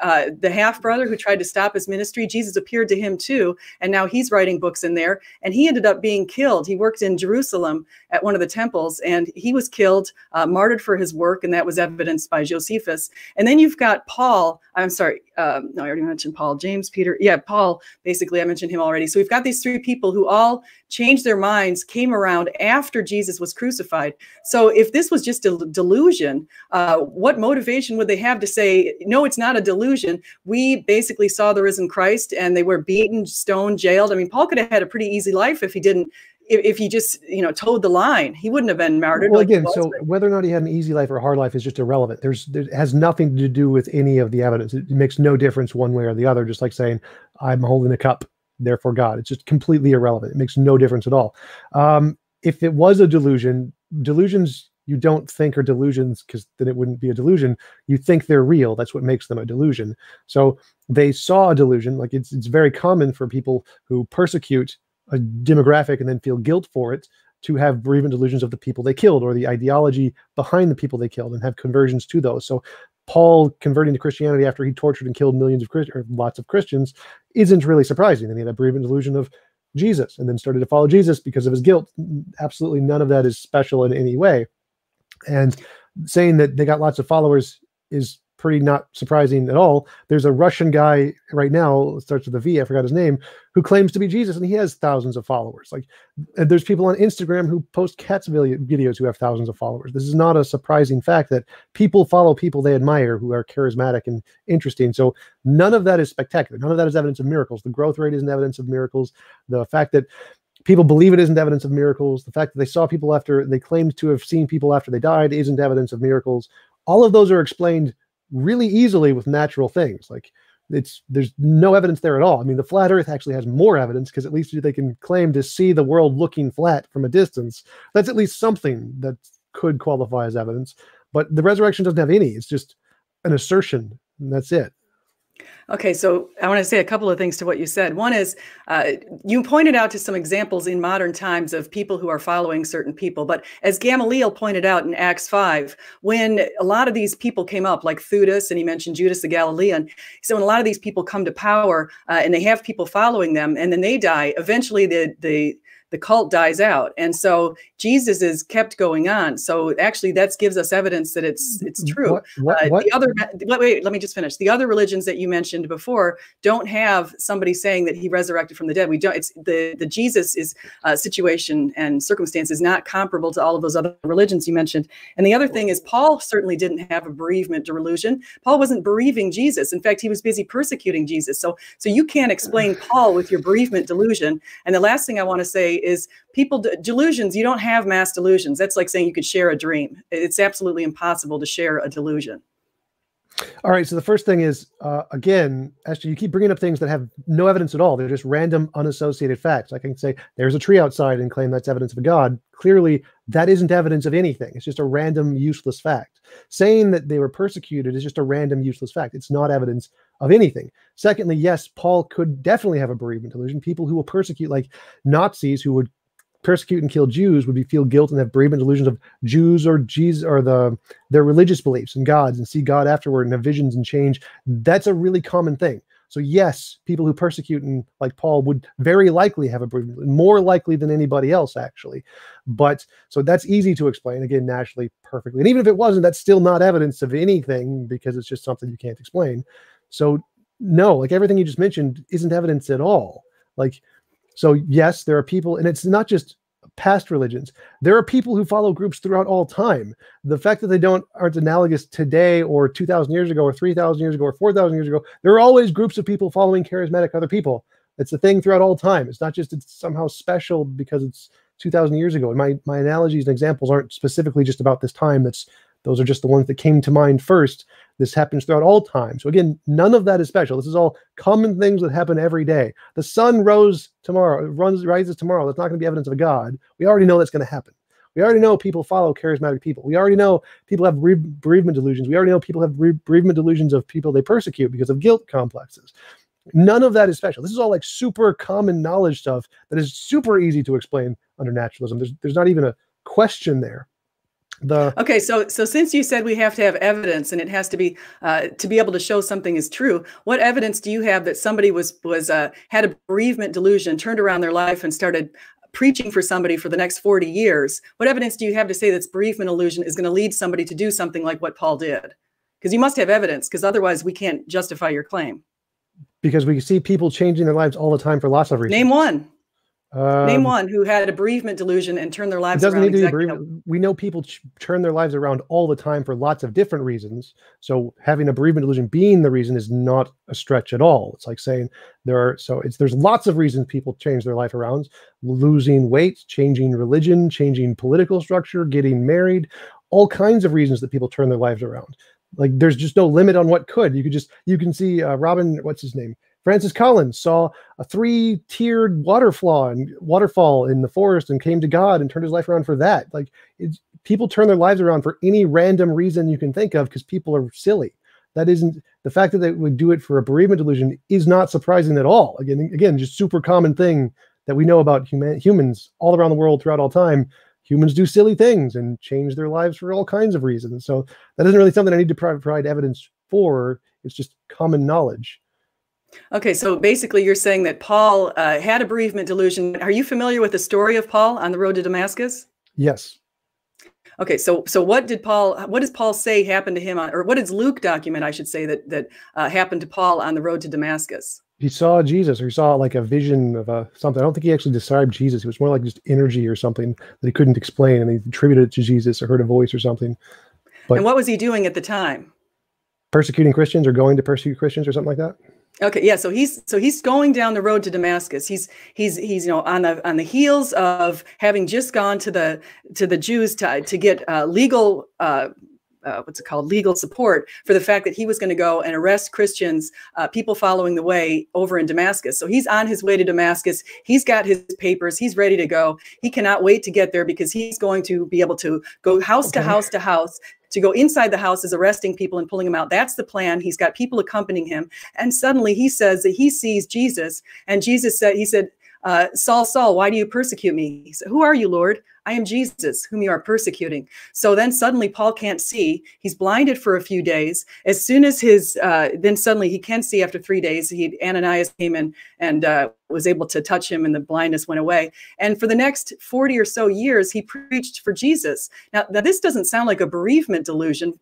the half-brother, who tried to stop his ministry. Jesus appeared to him too, and now he's writing books in there, and he ended up being killed. He worked in Jerusalem at one of the temples, and he was killed, martyred for his work, and that was evidenced by Josephus. And then you've got Paul. I'm sorry, no, I already mentioned Paul. James, Peter, yeah, Paul, basically, I mentioned him already. So we've got these 3 people who all changed their minds, came around after Jesus was crucified. So if this was just a delusion, what motivation would they have to say, no, it's not a delusion? We basically saw the risen Christ, and they were beaten, stoned, jailed. I mean, Paul could have had a pretty easy life if he didn't, if he just, towed the line. He wouldn't have been martyred. Well, again, so whether or not he had an easy life or a hard life is just irrelevant. It has nothing to do with any of the evidence. It makes no difference one way or the other, just like saying, I'm holding a cup, therefore God. It's just completely irrelevant. It makes no difference at all. If it was a delusion, delusions you don't think are delusions because then it wouldn't be a delusion. You think they're real. That's what makes them a delusion. So they saw a delusion. Like it's very common for people who persecute a demographic and then feel guilt for it to have bereavement delusions of the people they killed or the ideology behind the people they killed and have conversions to those. So Paul converting to Christianity after he tortured and killed lots of Christians isn't really surprising. And he had a bereavement delusion of Jesus and then started to follow Jesus because of his guilt. Absolutely none of that is special in any way. And saying that they got lots of followers is pretty not surprising at all. There's a Russian guy right now, it starts with a V, I forgot his name, who claims to be Jesus, and he has thousands of followers. Like, and there's people on Instagram who post cats videos who have thousands of followers. This is not a surprising fact that people follow people they admire who are charismatic and interesting. So none of that is spectacular. None of that is evidence of miracles. The growth rate isn't evidence of miracles. The fact that people believe it isn't evidence of miracles. The fact that they saw people after, they claimed to have seen people after they died isn't evidence of miracles. All of those are explained really easily with natural things. Like there's no evidence there at all. I mean, the flat earth actually has more evidence because at least they can claim to see the world looking flat from a distance. That's at least something that could qualify as evidence, but the resurrection doesn't have any. It's just an assertion, and that's it. Okay, so I want to say a couple of things to what you said. One is you pointed out to some examples in modern times of people who are following certain people. But as Gamaliel pointed out in Acts 5, when a lot of these people came up, like Theudas, and he mentioned Judas the Galilean, so when a lot of these people come to power and they have people following them and then they die, eventually the cult dies out. And so Jesus is kept going on. So actually that gives us evidence that it's true. Wait, let me just finish. The other religions that you mentioned before don't have somebody saying that he resurrected from the dead. We don't, it's the Jesus is situation and circumstance is not comparable to all of those other religions you mentioned. And the other thing is Paul certainly didn't have a bereavement delusion. Paul wasn't bereaving Jesus. In fact, he was busy persecuting Jesus. So you can't explain Paul with your bereavement delusion. And the last thing I want to say is delusions, you don't have mass delusions. That's like saying you could share a dream. It's absolutely impossible to share a delusion. All right. So the first thing is, again, Esther, you keep bringing up things that have no evidence at all. They're just random, unassociated facts. I can say there's a tree outside and claim that's evidence of a God. Clearly, that isn't evidence of anything. It's just a random, useless fact. Saying that they were persecuted is just a random, useless fact. It's not evidence of anything. Secondly, yes, Paul could definitely have a bereavement delusion. People who will persecute, like Nazis who would persecute and kill Jews, would feel guilt and have bereavement delusions of Jews or Jesus or their religious beliefs and gods and see God afterward and have visions and change. That's a really common thing. So yes, people who persecute and like Paul would very likely have a bereavement, more likely than anybody else actually. But so that's easy to explain, again, naturally, perfectly. And even if it wasn't, that's still not evidence of anything because it's just something you can't explain. So no, like everything you just mentioned isn't evidence at all. Like, so yes, there are people, and it's not just past religions. There are people who follow groups throughout all time. The fact that they aren't analogous today or 2,000 years ago or 3,000 years ago or 4,000 years ago, there are always groups of people following charismatic other people. It's a thing throughout all time. It's not just it's somehow special because it's 2,000 years ago. And my analogies and examples aren't specifically just about this time. Those are just the ones that came to mind first. This happens throughout all time. So again, none of that is special. This is all common things that happen every day. The sun rises tomorrow. That's not going to be evidence of a God. We already know that's going to happen. We already know people follow charismatic people. We already know people have bereavement delusions. We already know people have bereavement delusions of people they persecute because of guilt complexes. None of that is special. This is all like super common knowledge stuff that is super easy to explain under naturalism. There's not even a question there. Okay, so since you said we have to have evidence and it has to be able to show something is true, what evidence do you have that somebody had a bereavement delusion, turned around their life and started preaching for somebody for the next 40 years? What evidence do you have to say that bereavement delusion is going to lead somebody to do something like what Paul did? Because you must have evidence, because otherwise we can't justify your claim. Because we see people changing their lives all the time for lots of reasons. Name one. Name one who had a bereavement delusion and turned their lives around. We know people turn their lives around all the time for lots of different reasons. So having a bereavement delusion being the reason is not a stretch at all. It's like saying there's lots of reasons people change their life around: losing weight, changing religion, changing political structure, getting married, all kinds of reasons that people turn their lives around. Like there's just no limit on what could. You can see Francis Collins saw a 3-tiered waterfall in the forest and came to God and turned his life around for that. Like people turn their lives around for any random reason you can think of because people are silly. That isn't the fact that they would do it for a bereavement delusion is not surprising at all. Again, just super common thing that we know about humans all around the world throughout all time. Humans do silly things and change their lives for all kinds of reasons. So that isn't really something I need to provide evidence for. It's just common knowledge. Okay, so basically you're saying that Paul had a bereavement delusion. Are you familiar with the story of Paul on the road to Damascus? Yes. Okay, so what does Paul say happened to him or what does Luke document, I should say, that happened to Paul on the road to Damascus? He saw Jesus, or he saw like a vision of something. I don't think he actually described Jesus. It was more like just energy or something that he couldn't explain, and he attributed it to Jesus or heard a voice or something. And what was he doing at the time? Persecuting Christians or going to persecute Christians or something like that. Okay, yeah. So he's going down the road to Damascus. He's on the heels of having just gone to the Jews to get legal legal support for the fact that he was going to go and arrest Christians, people following the way over in Damascus. So he's on his way to Damascus. He's got his papers. He's ready to go. He cannot wait to get there because he's going to be able to go house to house to house, to go inside the houses, arresting people and pulling them out. That's the plan. He's got people accompanying him. And suddenly he says that he sees Jesus. And Jesus said, Saul, Saul, why do you persecute me? He said, who are you, Lord? I am Jesus, whom you are persecuting. So then suddenly Paul can't see. He's blinded for a few days. As soon as then suddenly he can see after 3 days. Ananias came in and was able to touch him and the blindness went away. And for the next 40 or so years, he preached for Jesus. Now this doesn't sound like a bereavement delusion.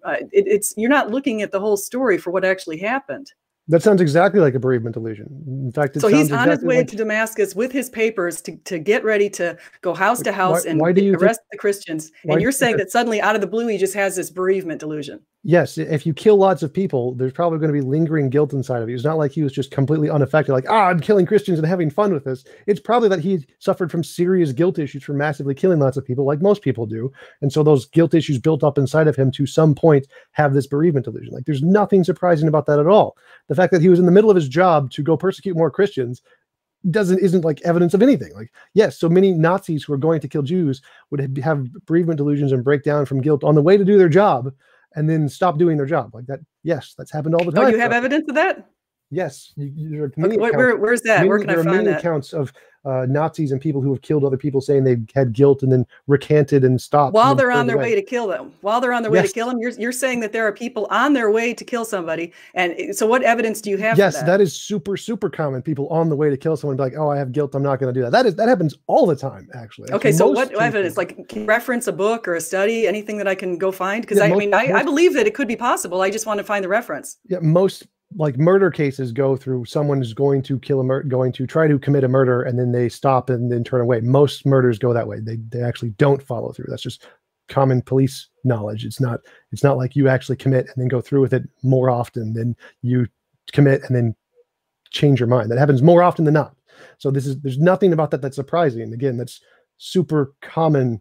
You're not looking at the whole story for what actually happened. That sounds exactly like a bereavement delusion. In fact, so he's on his way to Damascus with his papers to get ready to go house to house and arrest the Christians. And you're saying that suddenly out of the blue, he just has this bereavement delusion. Yes. If you kill lots of people, there's probably going to be lingering guilt inside of you. It's not like he was just completely unaffected, like, I'm killing Christians and having fun with this. It's probably that he suffered from serious guilt issues from massively killing lots of people, like most people do. And so those guilt issues built up inside of him to some point have this bereavement delusion. Like there's nothing surprising about that at all. The fact that he was in the middle of his job to go persecute more Christians isn't like evidence of anything. Like, yes, so many Nazis who are going to kill Jews would have bereavement delusions and break down from guilt on the way to do their job and then stop doing their job like that. Yes, that's happened all the time. Oh, you have evidence of that? Yes. Where's that? Where can I find that? There are many accounts of Nazis and people who have killed other people saying they had guilt and then recanted and stopped. While they're on their way to kill them. While they're on their way to kill them, you're saying that there are people on their way to kill somebody. And so what evidence do you have for that? That is super, super common. People on the way to kill someone be like, oh, I have guilt, I'm not going to do that. That happens all the time, actually. Okay, so what evidence? Like, can you reference a book or a study, anything that I can go find? Because I believe that it could be possible. I just want to find the reference. Yeah, most like murder cases go through someone who's going to kill going to try to commit a murder, and then they stop and then turn away. Most murders go that way. They actually don't follow through. That's just common police knowledge. It's not like you actually commit and then go through with it more often than you commit and then change your mind. That happens more often than not. So there's nothing about that that's surprising. And again, that's super common.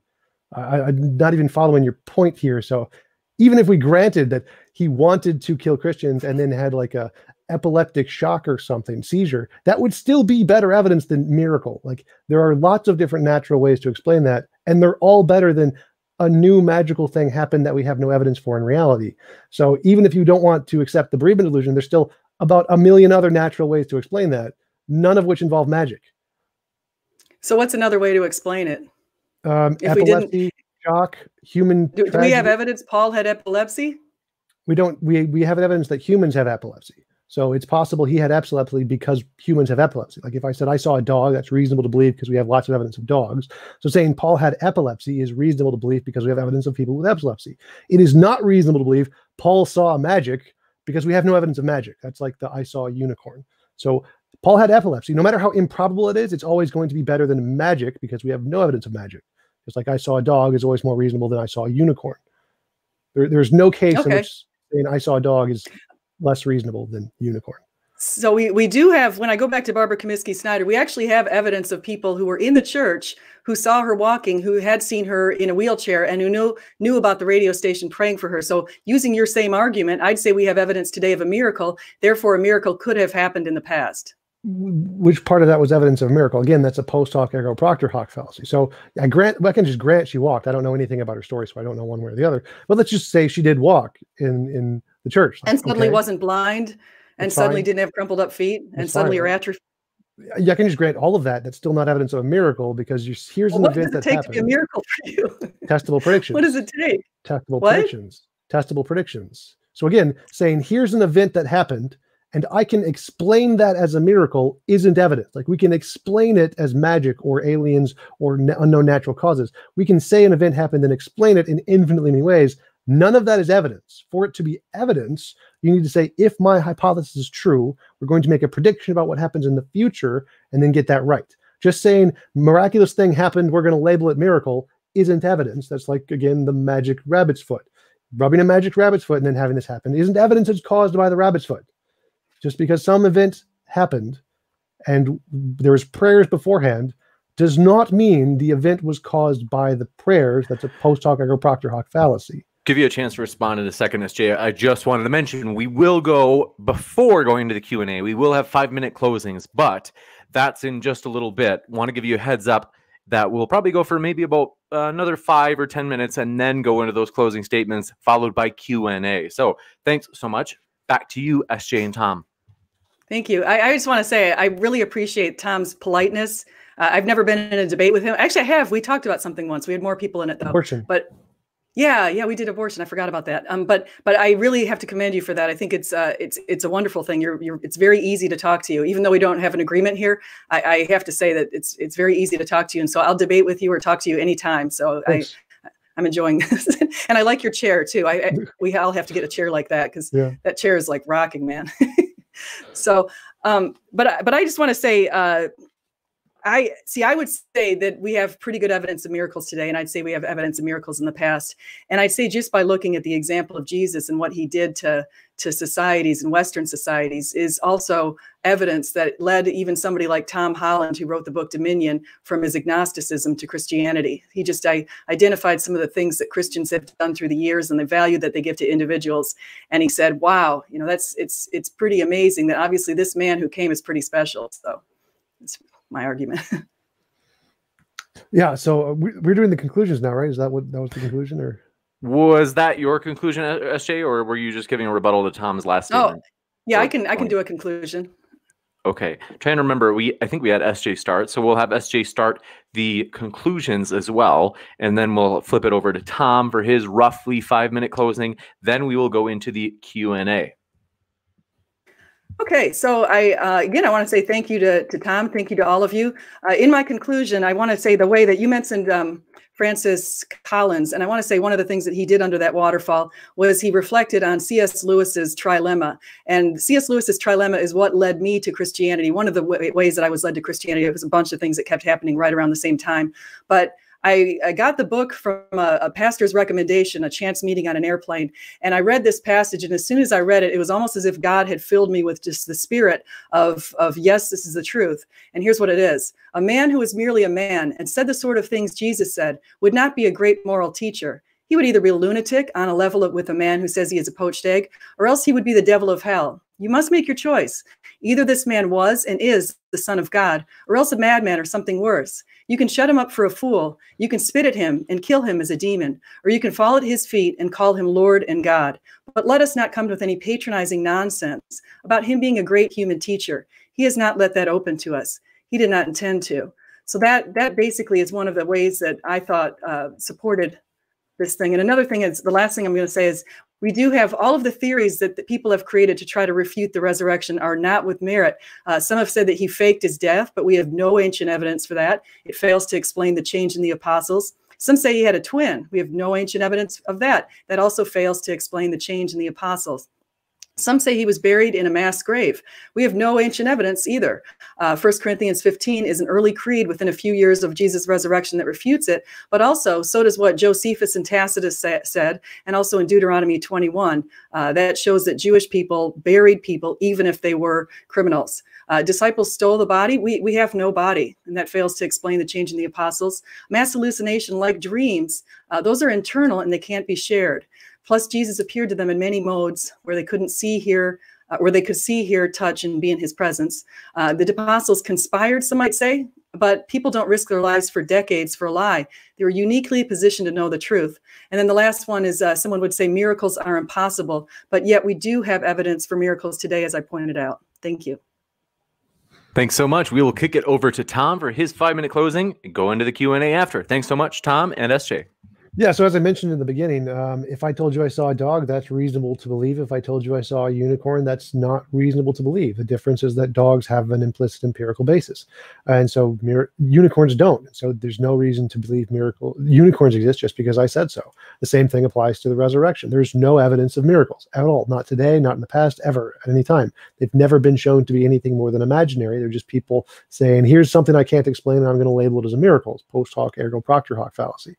I'm not even following your point here. So even if we granted that he wanted to kill Christians and then had like a epileptic shock or something, seizure, that would still be better evidence than miracle. Like there are lots of different natural ways to explain that, and they're all better than a new magical thing happened that we have no evidence for in reality. So even if you don't want to accept the bereavement illusion, there's still about a million other natural ways to explain that, none of which involve magic. So what's another way to explain it? If Epilepsy, shock, human do we have evidence Paul had epilepsy? We don't. We have evidence that humans have epilepsy. So it's possible he had epilepsy because humans have epilepsy. Like if I said I saw a dog, that's reasonable to believe because we have lots of evidence of dogs. So saying Paul had epilepsy is reasonable to believe because we have evidence of people with epilepsy. It is not reasonable to believe Paul saw magic because we have no evidence of magic. That's like the I saw a unicorn. So Paul had epilepsy. No matter how improbable it is, it's always going to be better than magic because we have no evidence of magic. It's like I saw a dog is always more reasonable than I saw a unicorn. There's no case in which saying I saw a dog is less reasonable than unicorn. So we do have, when I go back to Barbara Comiskey Snyder, we actually have evidence of people who were in the church who saw her walking, who had seen her in a wheelchair, and who knew about the radio station praying for her. So using your same argument, I'd say we have evidence today of a miracle. Therefore, a miracle could have happened in the past. Which part of that was evidence of a miracle? Again, that's a post hoc ergo proctor hoc fallacy. So I can just grant she walked. I don't know anything about her story, so I don't know one way or the other. But let's just say she did walk in the church. Like, and suddenly wasn't blind, and suddenly didn't have crumpled up feet, and suddenly her atrophy. Yeah, I can just grant all of that. That's still not evidence of a miracle because here's an event that happened. What does it take to be a miracle for you? Testable predictions. What does it take? Testable predictions. Testable predictions. So again, saying here's an event that happened and I can explain that as a miracle isn't evidence. Like we can explain it as magic or aliens or unknown natural causes. We can say an event happened and explain it in infinitely many ways. None of that is evidence. For it to be evidence, you need to say, if my hypothesis is true, we're going to make a prediction about what happens in the future and then get that right. Just saying miraculous thing happened, we're going to label it miracle, isn't evidence. That's like, again, the magic rabbit's foot. Rubbing a magic rabbit's foot and then having this happen isn't evidence it's caused by the rabbit's foot. Just because some event happened and there was prayers beforehand does not mean the event was caused by the prayers. That's a post hoc ergo proctor hoc fallacy. Give you a chance to respond in a second, SJ. I just wanted to mention we will go, before going to the Q&A, we will have 5-minute closings, but that's in just a little bit. Want to give you a heads up that we'll probably go for maybe about another 5 or 10 minutes and then go into those closing statements followed by Q&A. So thanks so much. Back to you, SJ and Tom. Thank you. I just want to say I really appreciate Tom's politeness. I've never been in a debate with him. Actually, I have. We talked about something once. We had more people in it, though. Abortion. But yeah, we did abortion. I forgot about that. But I really have to commend you for that. I think it's a wonderful thing. It's very easy to talk to you, even though we don't have an agreement here. I have to say that it's very easy to talk to you, and so I'll debate with you or talk to you anytime. So I'm enjoying this, and I like your chair too. We all have to get a chair like that because that chair is like rocking, man. So, but I just want to say, I would say that we have pretty good evidence of miracles today. And I'd say we have evidence of miracles in the past. And I'd say just by looking at the example of Jesus and what he did to societies and Western societies is also evidence that led even somebody like Tom Holland, who wrote the book Dominion, from his agnosticism to Christianity. He just identified some of the things that Christians have done through the years and the value that they give to individuals. And he said, wow, it's pretty amazing that obviously this man who came is pretty special. So that's my argument. Yeah. So we're doing the conclusions now, right? Is that what that was the conclusion, or was that your conclusion, SJ, or were you just giving a rebuttal to Tom's last statement? Oh, yeah, I can do a conclusion. Okay. Trying to remember, I think we had SJ start, so we'll have SJ start the conclusions as well, and then we'll flip it over to Tom for his roughly 5-minute closing. Then we will go into the Q&A. Okay, so again, I want to say thank you to Tom. Thank you to all of you. In my conclusion, I want to say the way that you mentioned Francis Collins, and I want to say one of the things that he did under that waterfall was he reflected on C.S. Lewis's trilemma. And C.S. Lewis's trilemma is what led me to Christianity. One of the ways that I was led to Christianity, it was a bunch of things that kept happening right around the same time. But I got the book from a pastor's recommendation, a chance meeting on an airplane. And I read this passage. And as soon as I read it, it was almost as if God had filled me with just the spirit of yes, this is the truth. And here's what it is. A man who is merely a man and said the sort of things Jesus said would not be a great moral teacher. He would either be a lunatic on a level with a man who says he is a poached egg, or else he would be the devil of hell. You must make your choice. Either this man was and is the Son of God, or else a madman or something worse. You can shut him up for a fool. You can spit at him and kill him as a demon, or you can fall at his feet and call him Lord and God. But let us not come with any patronizing nonsense about him being a great human teacher. He has not let that open to us. He did not intend to. So that basically is one of the ways that I thought supported this thing. And another thing is, the last thing I'm going to say is, we do have all of the theories that the people have created to try to refute the resurrection are not with merit. Some have said that he faked his death, but we have no ancient evidence for that. It fails to explain the change in the apostles. Some say he had a twin. We have no ancient evidence of that. That also fails to explain the change in the apostles. Some say he was buried in a mass grave. We have no ancient evidence either. 1 Corinthians 15 is an early creed within a few years of Jesus' resurrection that refutes it, but also so does what Josephus and Tacitus said, and also in Deuteronomy 21. That shows that Jewish people buried people even if they were criminals. Disciples stole the body. We have no body, and that fails to explain the change in the apostles. Mass hallucination, like dreams, those are internal and they can't be shared. Plus, Jesus appeared to them in many modes where they couldn't see, hear, where they could see, hear, touch, and be in his presence. The apostles conspired, some might say, but people don't risk their lives for decades for a lie. They were uniquely positioned to know the truth. And then the last one is someone would say miracles are impossible, but yet we do have evidence for miracles today, as I pointed out. Thank you. Thanks so much. We will kick it over to Tom for his 5-minute closing and go into the Q&A after. Thanks so much, Tom and SJ. Yeah, so as I mentioned in the beginning, if I told you I saw a dog, that's reasonable to believe. If I told you I saw a unicorn, that's not reasonable to believe. The difference is that dogs have an implicit empirical basis. And so unicorns don't. So there's no reason to believe unicorns exist just because I said so. The same thing applies to the resurrection. There's no evidence of miracles at all. Not today, not in the past, ever, at any time. They've never been shown to be anything more than imaginary. They're just people saying, here's something I can't explain, and I'm going to label it as a miracle. Post hoc ergo propter hoc fallacy.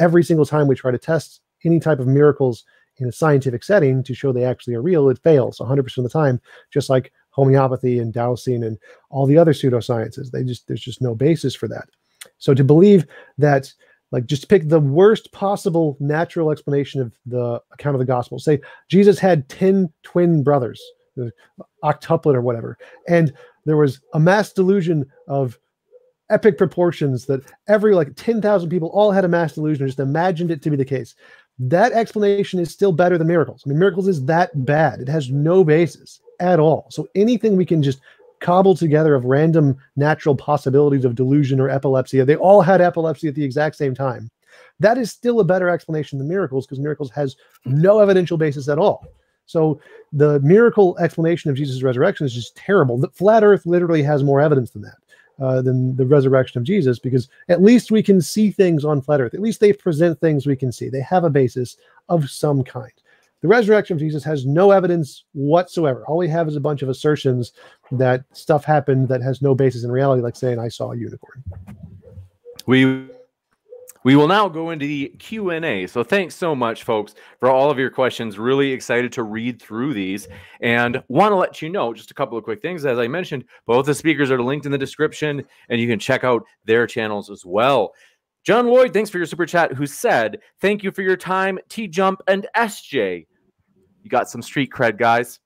Every single time we try to test any type of miracles in a scientific setting to show they actually are real, it fails 100% of the time, just like homeopathy and dowsing and all the other pseudosciences. There's just no basis for that. So to believe that, like, just pick the worst possible natural explanation of the account of the gospel. Say Jesus had 10 twin brothers, octuplet or whatever, and there was a mass delusion of epic proportions that every 10,000 people all had a mass delusion or just imagined it to be the case. That explanation is still better than miracles. I mean, miracles is that bad. It has no basis at all. So anything we can just cobble together of random natural possibilities of delusion or epilepsy, they all had epilepsy at the exact same time. That is still a better explanation than miracles, because miracles has no evidential basis at all. So the miracle explanation of Jesus' resurrection is just terrible. The flat earth literally has more evidence than that. Than the resurrection of Jesus, because at least we can see things on flat earth. At least they present things we can see. They have a basis of some kind. The resurrection of Jesus has no evidence whatsoever. All we have is a bunch of assertions that stuff happened that has no basis in reality, like saying I saw a unicorn. We will now go into the Q&A. So thanks so much, folks, for all of your questions. Really excited to read through these, and want to let you know just a couple of quick things. As I mentioned, both the speakers are linked in the description, and you can check out their channels as well. John Lloyd, thanks for your super chat, who said, thank you for your time, TJump and SJ. You got some street cred, guys.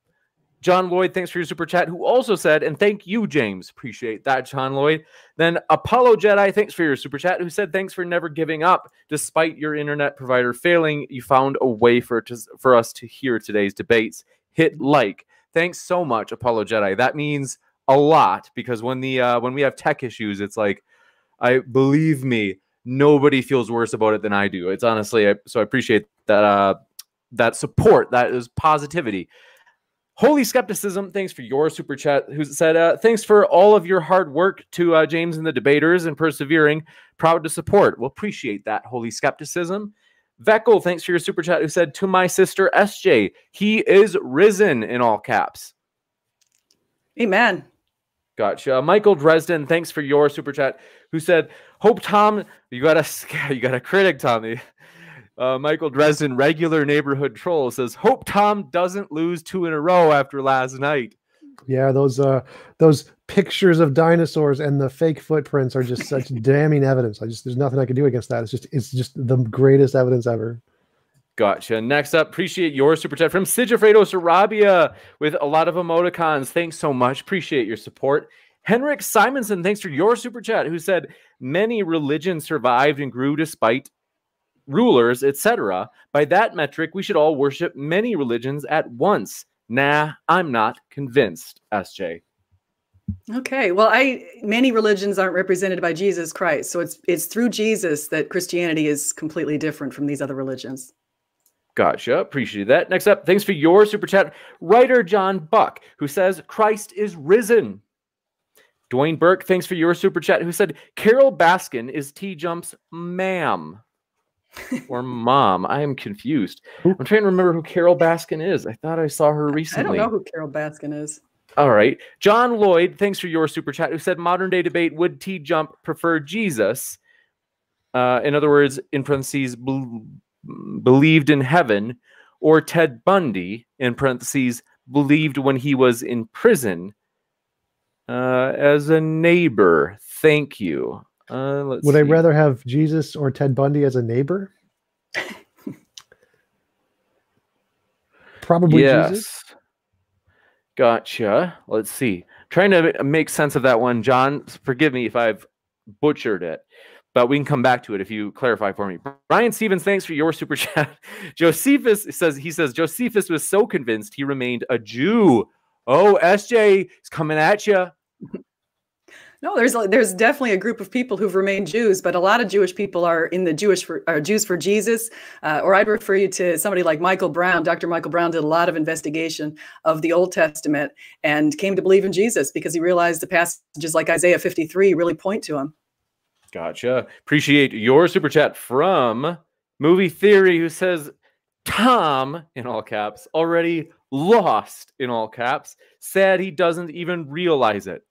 John Lloyd, thanks for your super chat, who also said, and thank you, James. Appreciate that, John Lloyd. Then Apollo Jedi, thanks for your super chat, who said, thanks for never giving up. Despite your internet provider failing, you found a way for us to hear today's debates. Hit like. Thanks so much, Apollo Jedi. That means a lot, because when we have tech issues, it's like, believe me, nobody feels worse about it than I do. It's honestly, so I appreciate that, that support. That is positivity. Holy Skepticism, thanks for your super chat, who said, thanks for all of your hard work to James and the debaters and persevering. Proud to support. We'll appreciate that, Holy Skepticism. Veckel, thanks for your super chat, who said, to my sister SJ, he is risen, in all caps. Amen. Gotcha. Michael Dresden, thanks for your super chat, who said, hope Tom, you got a critic, Tommy. Michael Dresden, regular neighborhood troll, says, hope Tom doesn't lose 2 in a row after last night. Yeah, those pictures of dinosaurs and the fake footprints are just such damning evidence. There's nothing I can do against that. It's just the greatest evidence ever. Gotcha. Next up, appreciate your super chat from Sigifredo Sarabia with a lot of emoticons. Thanks so much. Appreciate your support. Henrik Simonson, thanks for your super chat, who said, many religions survived and grew despite rulers, etc. By that metric, we should all worship many religions at once. Nah, I'm not convinced, SJ. Okay, well, many religions aren't represented by Jesus Christ, so it's through Jesus that Christianity is completely different from these other religions. Gotcha. Appreciate that. Next up, thanks for your super chat, writer John Buck, who says, Christ is risen. Dwayne Burke, thanks for your super chat, who said, Carol Baskin is TJump's ma'am. Or mom. I am confused. I'm trying to remember who Carol Baskin is. I thought I saw her recently. I don't know who Carol Baskin is. All right. John Lloyd, thanks for your super chat, who said, modern day debate, would TJump prefer Jesus? In other words, in parentheses, believed in heaven, or Ted Bundy, in parentheses, believed when he was in prison as a neighbor. Thank you. Would I rather have Jesus or Ted Bundy as a neighbor? Probably yes. Jesus. Gotcha. Let's see. Trying to make sense of that one, John. Forgive me if I've butchered it, but we can come back to it if you clarify for me. Brian Stevens, thanks for your super chat. Josephus says Josephus was so convinced he remained a Jew. Oh, SJ is coming at you. No, there's definitely a group of people who've remained Jews, but a lot of Jewish people are in the Jews for Jesus, or I'd refer you to somebody like Michael Brown. Dr. Michael Brown did a lot of investigation of the Old Testament and came to believe in Jesus because he realized the passages like Isaiah 53 really point to him. Gotcha. Appreciate your super chat from Movie Theory, who says, Tom, in all caps, already lost, in all caps, sad he doesn't even realize it.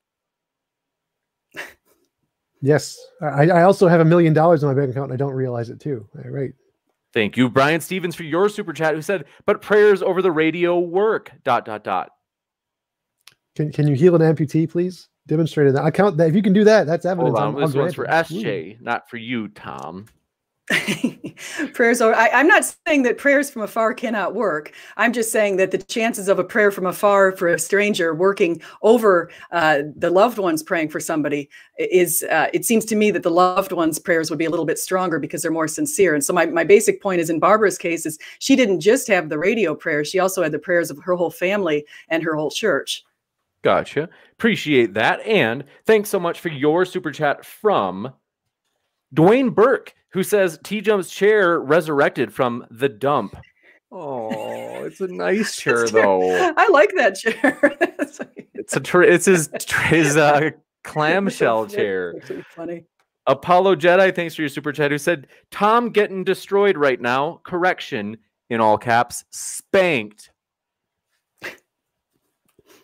Yes. I also have $1 million in my bank account and I don't realize it too. All right. Thank you, Brian Stevens, for your super chat, who said, but prayers over the radio work, ... Can you heal an amputee, please? Demonstrate that. I count that. If you can do that, that's evidence. Hold on. This one's for SJ, not for you, Tom. Prayers over. I'm not saying that prayers from afar cannot work. I'm just saying that the chances of a prayer from afar for a stranger working over the loved ones praying for somebody is, it seems to me that the loved ones' prayers would be a little bit stronger because they're more sincere. And so my basic point is, in Barbara's case, is she didn't just have the radio prayers. She also had the prayers of her whole family and her whole church. Gotcha. Appreciate that. And thanks so much for your super chat from Dwayne Burke, who says TJump's chair resurrected from the dump. Oh, it's a nice chair, though. I like that chair. It's his clamshell chair. That's actually funny. Apollo Jedi, thanks for your super chat, who said, Tom getting destroyed right now. Correction, in all caps, spanked.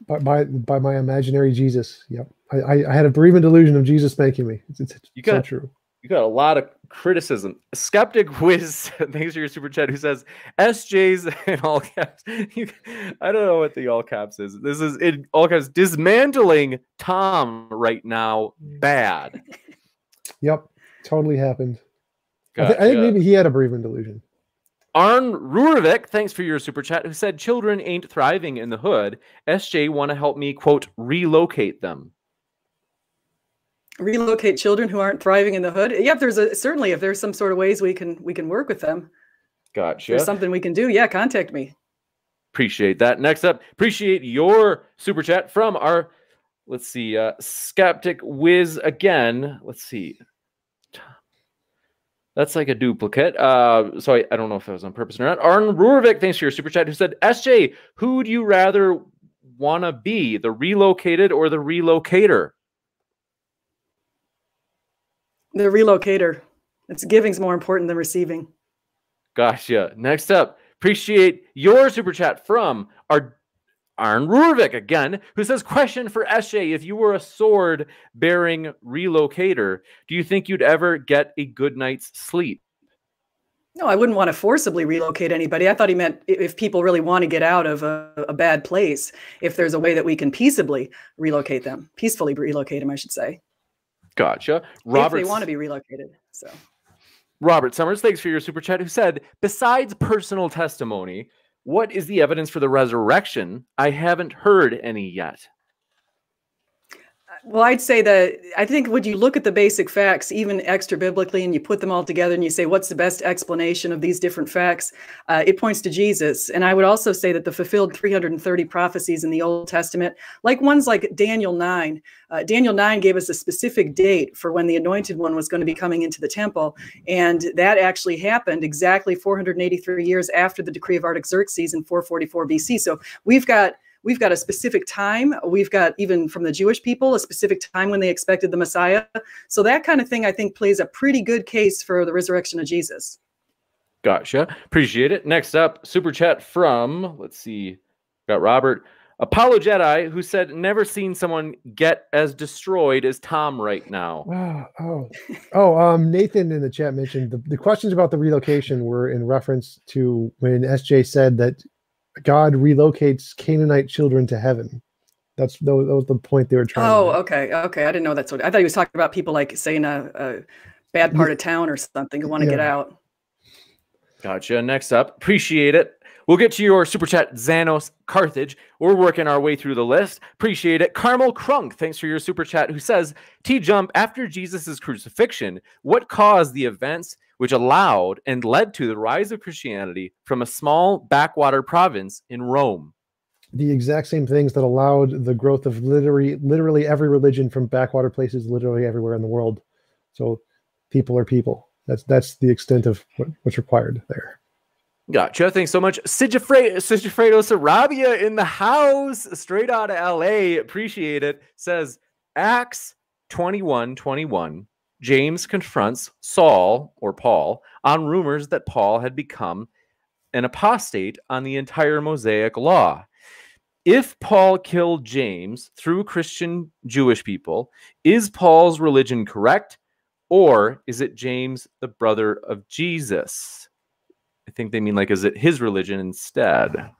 By my imaginary Jesus. Yep. I had a bereavement delusion of Jesus spanking me. It's so true. You got a lot of criticism. Skeptic Wiz, thanks for your super chat, who says SJ's in all caps. I don't know what the all caps is. This is in all caps, dismantling Tom right now. Bad. Yep. Totally happened. Gotcha. I think maybe he had a bereavement delusion. Arn Rurvik, thanks for your super chat, who said children ain't thriving in the hood. SJ want to help me, quote, relocate them. Relocate children who aren't thriving in the hood. Yeah, certainly if there's some sort of ways we can work with them. Gotcha. If there's something we can do. Yeah, contact me. Appreciate that. Next up, appreciate your super chat from our, let's see, Skeptic Wiz again. Let's see. That's like a duplicate. So I don't know if that was on purpose or not. Arn Rurvik, thanks for your super chat, who said, SJ, who would you rather want to be, the relocated or the relocator? The relocator. It's giving's more important than receiving. Gotcha. Next up, appreciate your super chat from our Arn Rurvik again, who says, question for SJ, if you were a sword-bearing relocator, do you think you'd ever get a good night's sleep? No, I wouldn't want to forcibly relocate anybody. I thought he meant if people really want to get out of a bad place, if there's a way that we can peaceably relocate them, peacefully relocate them, I should say. Gotcha. If they want to be relocated. So, Robert Summers, thanks for your super chat, who said, besides personal testimony, what is the evidence for the resurrection? I haven't heard any yet. Well, I'd say that I think when you look at the basic facts, even extra biblically, and you put them all together and you say, what's the best explanation of these different facts? It points to Jesus. And I would also say that the fulfilled 330 prophecies in the Old Testament, like ones like Daniel 9, Daniel 9 gave us a specific date for when the anointed one was going to be coming into the temple. And that actually happened exactly 483 years after the decree of Artaxerxes in 444 BC. So we've got a specific time. We've got, even from the Jewish people, a specific time when they expected the Messiah. So that kind of thing, I think, plays a pretty good case for the resurrection of Jesus. Gotcha. Appreciate it. Next up, super chat from, let's see, got Robert, Apollo Jedi, who said, never seen someone get as destroyed as Tom right now. Nathan in the chat mentioned the questions about the relocation were in reference to when SJ said that God relocates Canaanite children to heaven. That was the point they were trying to make. Okay. I didn't know that's what I thought he was talking about. People like saying a bad part of town or something who want to get out. Gotcha. Next up, appreciate it. We'll get to your super chat, Xanos Carthage. We're working our way through the list. Appreciate it. Carmel Crunk, thanks for your super chat, who says, TJump, after Jesus' crucifixion, what caused the events which allowed and led to the rise of Christianity from a small backwater province in Rome? The exact same things that allowed the growth of literally every religion from backwater places literally everywhere in the world. So people are people. That's the extent of what's required there. Gotcha. Thanks so much. Sigifredo Sarabia in the house, straight out of LA. Appreciate it. Says, Acts 21:21. James confronts Saul, or Paul, on rumors that Paul had become an apostate on the entire Mosaic law. If Paul killed James through Christian Jewish people, is Paul's religion correct, or is it James, the brother of Jesus? I think they mean, like, is it his religion instead?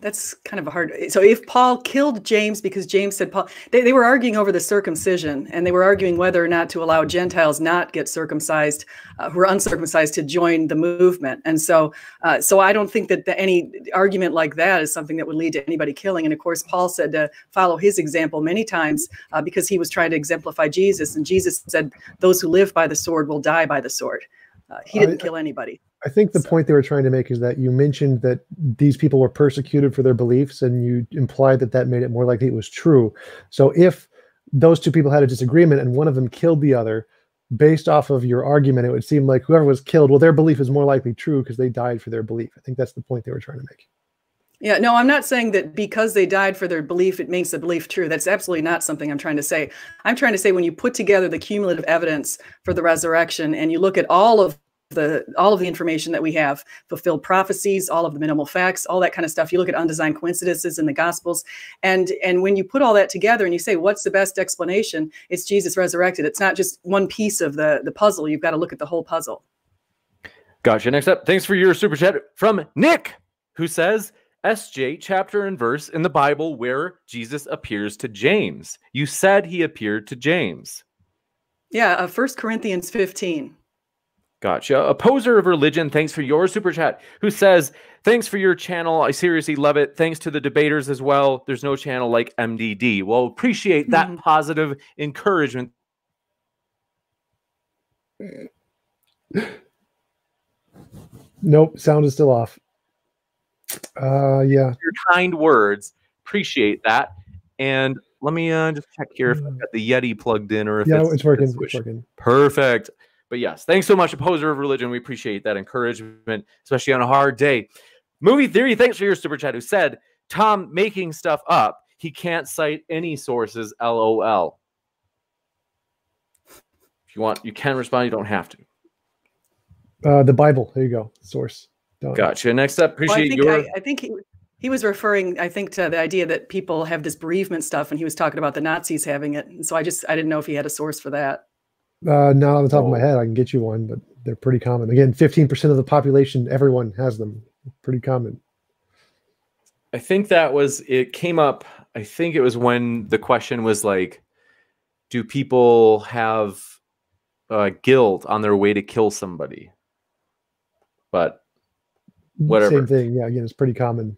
That's kind of a hard. So if Paul killed James because James said Paul, they were arguing over the circumcision, and they were arguing whether or not to allow Gentiles not get circumcised, who are uncircumcised, to join the movement. And so I don't think that any argument like that is something that would lead to anybody killing. And of course, Paul said to follow his example many times because he was trying to exemplify Jesus. And Jesus said, those who live by the sword will die by the sword. He didn't kill anybody. I think the point they were trying to make is that you mentioned that these people were persecuted for their beliefs, and you implied that made it more likely it was true. So if those two people had a disagreement and one of them killed the other, based off of your argument, it would seem like whoever was killed, well, their belief is more likely true because they died for their belief. I think that's the point they were trying to make. Yeah, no, I'm not saying that because they died for their belief, it makes the belief true. That's absolutely not something I'm trying to say. I'm trying to say when you put together the cumulative evidence for the resurrection and you look at all of the information that we have, fulfilled prophecies, all of the minimal facts, all that kind of stuff. You look at undesigned coincidences in the Gospels, and when you put all that together and you say, what's the best explanation? It's Jesus resurrected. It's not just one piece of the puzzle. You've got to look at the whole puzzle. Gotcha. Next up, thanks for your super chat from Nick, who says, SJ, chapter and verse in the Bible where Jesus appears to James. You said he appeared to James. Yeah, 1 Corinthians 15. Gotcha. Opposer of religion, thanks for your super chat, who says, thanks for your channel. I seriously love it. Thanks to the debaters as well. There's no channel like MDD. Well, appreciate that positive encouragement. Nope, sound is still off. Yeah. Your kind words. Appreciate that. And let me just check here if I've got the Yeti plugged in or if it's working. It's working. Perfect. But yes, thanks so much, Opposer of religion. We appreciate that encouragement, especially on a hard day. Movie Theory, thanks for your super chat, who said, Tom making stuff up. He can't cite any sources, LOL. If you want, you can respond. You don't have to. The Bible. There you go. Source. Done. Gotcha. Next up, appreciate I think he was referring, I think, to the idea that people have this bereavement stuff, and he was talking about the Nazis having it. And so I didn't know if he had a source for that. Not on the top of my head. I can get you one, but they're pretty common. Again, 15% of the population, everyone has them. Pretty common. I think it came up, I think it was when the question was like, do people have guilt on their way to kill somebody? But whatever. Same thing. Yeah, again, it's pretty common.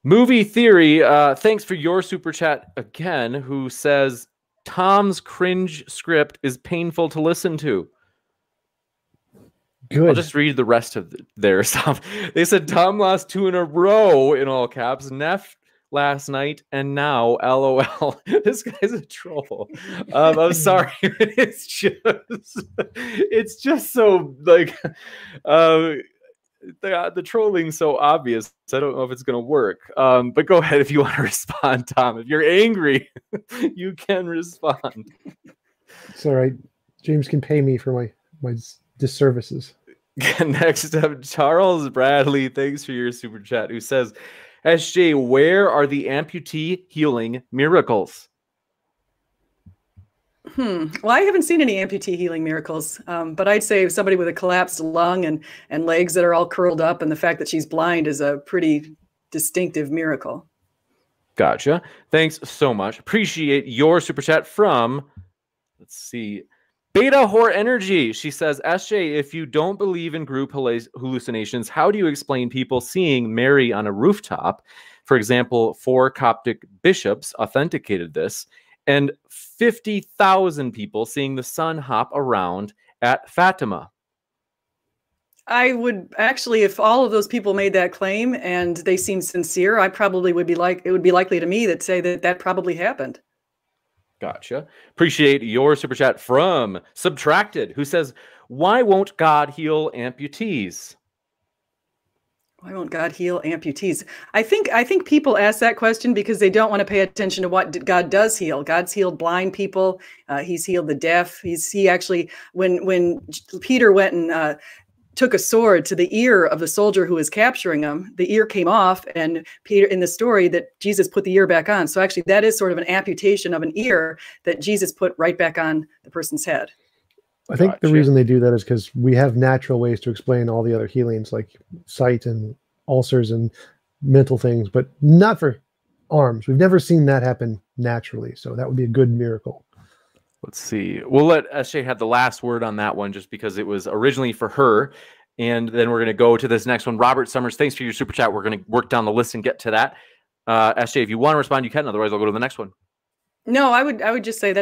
Movie Theory, thanks for your super chat again, who says, Tom's cringe script is painful to listen to. Good. I'll just read the rest of their stuff. They said Tom lost 2 in a row in all caps. Neff last night and now LOL. This guy's a troll. I'm sorry. It's just so like the trolling's so obvious. I don't know if it's gonna work. But go ahead if you want to respond, Tom. If you're angry, you can respond. It's all right. James can pay me for my disservices. Next up, Charles Bradley, thanks for your super chat, who says, SJ, where are the amputee healing miracles? Well, I haven't seen any amputee healing miracles, but I'd say somebody with a collapsed lung and legs that are all curled up, and the fact that she's blind is a pretty distinctive miracle. Gotcha. Thanks so much. Appreciate your super chat from, let's see, Beta Whore Energy. She says, SJ, if you don't believe in group hallucinations, how do you explain people seeing Mary on a rooftop? For example, 4 Coptic bishops authenticated this, and 50,000 people seeing the sun hop around at Fatima. I would actually, if all of those people made that claim and they seem sincere, I probably would be like, it would be likely to me that say that probably happened. Gotcha. Appreciate your super chat from Subtracted, who says, why won't God heal amputees? Why won't God heal amputees? I think people ask that question because they don't want to pay attention to what God does heal. God's healed blind people. He's healed the deaf. He actually, when Peter went and took a sword to the ear of the soldier who was capturing him, the ear came off, and Peter, in the story, that Jesus put the ear back on. So actually that is sort of an amputation of an ear that Jesus put right back on the person's head. I think the reason they do that is because we have natural ways to explain all the other healings, like sight and ulcers and mental things, but not for arms. We've never seen that happen naturally. So that would be a good miracle. Let's see. We'll let SJ have the last word on that one just because it was originally for her. And then we're going to go to this next one. Robert Summers, thanks for your super chat. We're going to work down the list and get to that. SJ, if you want to respond, you can. Otherwise, I'll go to the next one. No, I would just say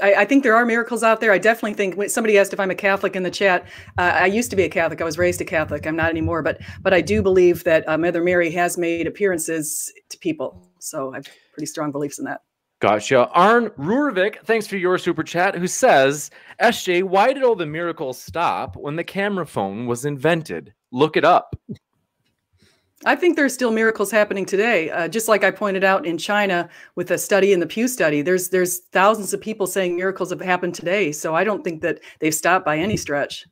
I think there are miracles out there. I definitely think when somebody asked if I'm a Catholic in the chat. I used to be a Catholic. I was raised a Catholic. I'm not anymore, but I do believe that Mother Mary has made appearances to people. So I have pretty strong beliefs in that. Gotcha. Arn Rurvik, thanks for your super chat, who says, SJ, why did all the miracles stop when the camera phone was invented? Look it up. I think there's still miracles happening today. Just like I pointed out in China with a study in the Pew study, there's thousands of people saying miracles have happened today. So I don't think that they've stopped by any stretch.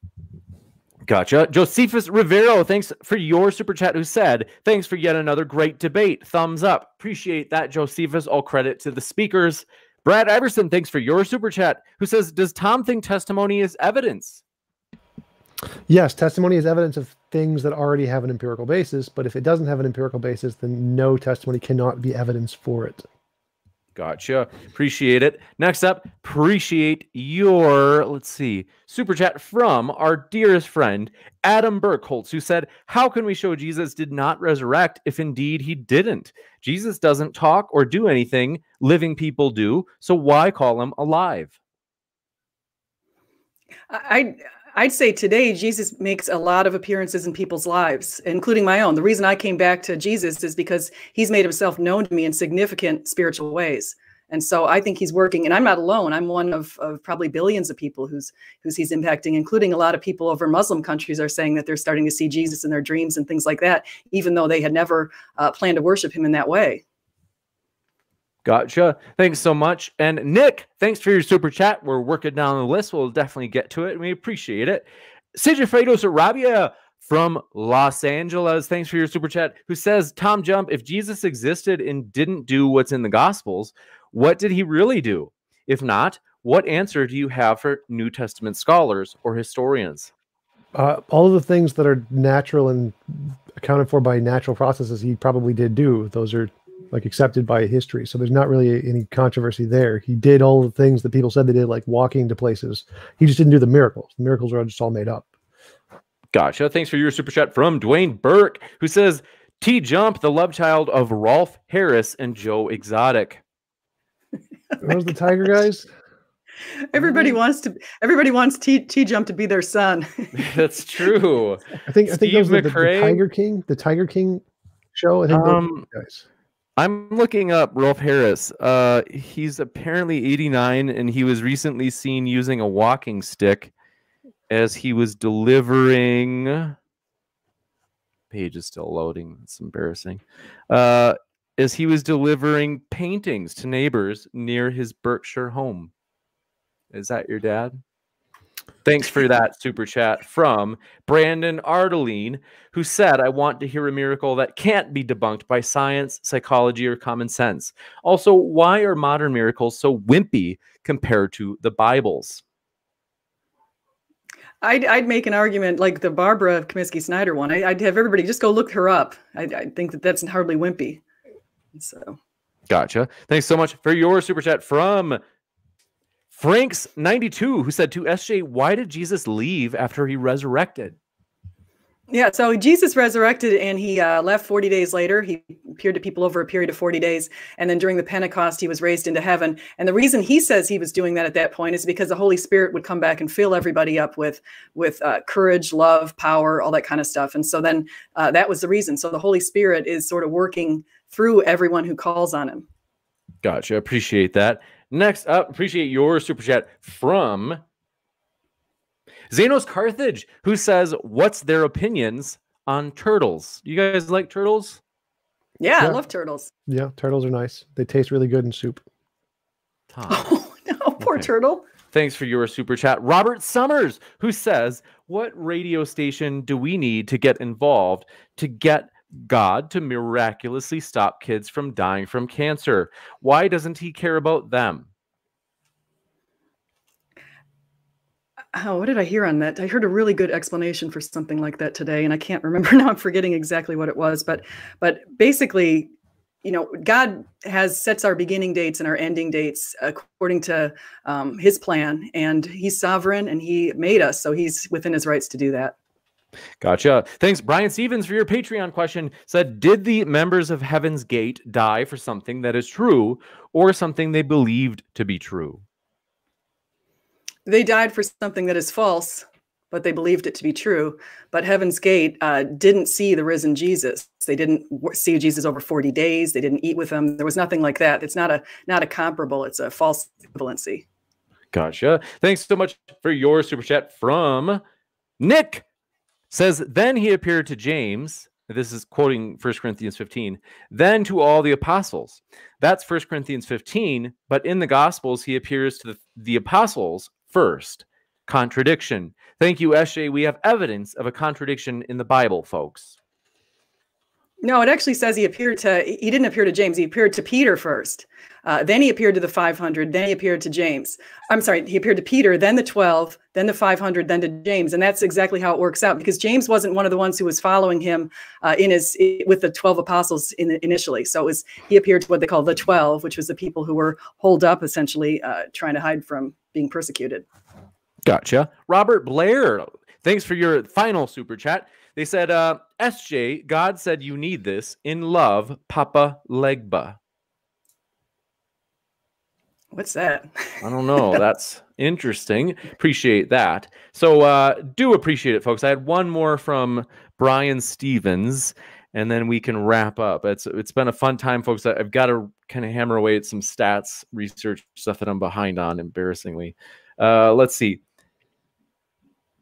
Gotcha. Josephus Rivero, thanks for your super chat, who said, thanks for yet another great debate. Thumbs up. Appreciate that, Josephus. All credit to the speakers. Brad Iverson, thanks for your super chat, who says, does Tom think testimony is evidence? Yes, testimony is evidence of things that already have an empirical basis, but if it doesn't have an empirical basis, then no testimony cannot be evidence for it. Gotcha. Appreciate it. Next up, appreciate your, let's see, super chat from our dearest friend, Adam Burkholtz, who said, how can we show Jesus did not resurrect if indeed he didn't? Jesus doesn't talk or do anything living people do, so why call him alive? I'd say today Jesus makes a lot of appearances in people's lives, including my own. The reason I came back to Jesus is because he's made himself known to me in significant spiritual ways. And so I think he's working, and I'm not alone. I'm one of probably billions of people who's he's impacting, including a lot of people over Muslim countries are saying that they're starting to see Jesus in their dreams and things like that, even though they had never planned to worship him in that way. Gotcha. Thanks so much. And Nick, thanks for your super chat. We're working down the list. We'll definitely get to it, and we appreciate it. Sigifredo Sarabia from Los Angeles, thanks for your super chat, who says, Tom Jump, if Jesus existed and didn't do what's in the Gospels, what did he really do? If not, what answer do you have for New Testament scholars or historians? All of the things that are natural and accounted for by natural processes, he probably did do. Those are like accepted by history. So there's not really any controversy there. He did all the things that people said they did, like walking to places. He just didn't do the miracles. The miracles are just all made up. Gotcha. Thanks for your super chat from Dwayne Burke, who says, T-Jump, the love child of Rolf Harris and Joe Exotic. Those the Tiger guys? Everybody wants T-Jump to be their son. That's true. I think those are the Tiger King show. I think those guys. I'm looking up Rolf Harris. He's apparently 89, and he was recently seen using a walking stick as he was delivering. Page is still loading. It's embarrassing. As he was delivering paintings to neighbors near his Berkshire home. Is that your dad? Thanks for that super chat from Brandon Ardeline, who said, I want to hear a miracle that can't be debunked by science, psychology, or common sense. Also, why are modern miracles so wimpy compared to the Bibles? I'd make an argument like the Barbara Comiskey-Snyder one. I'd have everybody just go look her up. I think that's hardly wimpy. So, gotcha. Thanks so much for your super chat from Franks92, who said to SJ, why did Jesus leave after he resurrected? Yeah, so Jesus resurrected and he left 40 days later. He appeared to people over a period of 40 days. And then during the Pentecost, he was raised into heaven. And the reason he says he was doing that at that point is because the Holy Spirit would come back and fill everybody up with courage, love, power, all that kind of stuff. And so then that was the reason. So the Holy Spirit is sort of working through everyone who calls on him. Gotcha. Appreciate that. Next up, appreciate your super chat from Xenos Carthage, who says, what's their opinions on turtles? You guys like turtles? Yeah, I love turtles. Yeah, turtles are nice. They taste really good in soup. Oh, no, poor turtle. Thanks for your super chat. Robert Summers, who says, what radio station do we need to get involved to get God to miraculously stop kids from dying from cancer? Why doesn't he care about them? Oh, what did I hear on that? I heard a really good explanation for something like that today, and I can't remember now. I'm forgetting exactly what it was, but basically, you know, God sets our beginning dates and our ending dates according to his plan, and he's sovereign and he made us, so he's within his rights to do that. Gotcha. Thanks, Brian Stevens, for your Patreon question. Said, did the members of Heaven's Gate die for something that is true or something they believed to be true? They died for something that is false, but they believed it to be true. But Heaven's Gate didn't see the risen Jesus. They didn't see Jesus over 40 days. They didn't eat with him. There was nothing like that. It's not a comparable. It's a false equivalency. Gotcha. Thanks so much for your super chat from Nick. Says, then he appeared to James. This is quoting 1 Corinthians 15. Then to all the apostles. That's 1 Corinthians 15. But in the Gospels, he appears to the apostles first. Contradiction. Thank you, SJ. We have evidence of a contradiction in the Bible, folks. No, it actually says he didn't appear to James. He appeared to Peter first. Then he appeared to the 500. Then he appeared to James. I'm sorry, he appeared to Peter, then the 12, then the 500, then to James. And that's exactly how it works out, because James wasn't one of the ones who was following him with the 12 apostles initially. So he appeared to what they call the 12, which was the people who were holed up, essentially trying to hide from being persecuted. Gotcha. Robert Blair, thanks for your final super chat. They said, SJ, God said you need this. In love, Papa Legba. What's that? I don't know. That's interesting. Appreciate that. So do appreciate it, folks. I had one more from Brian Stevens, and then we can wrap up. It's been a fun time, folks. I've got to kind of hammer away at some stats research stuff that I'm behind on, embarrassingly. Let's see.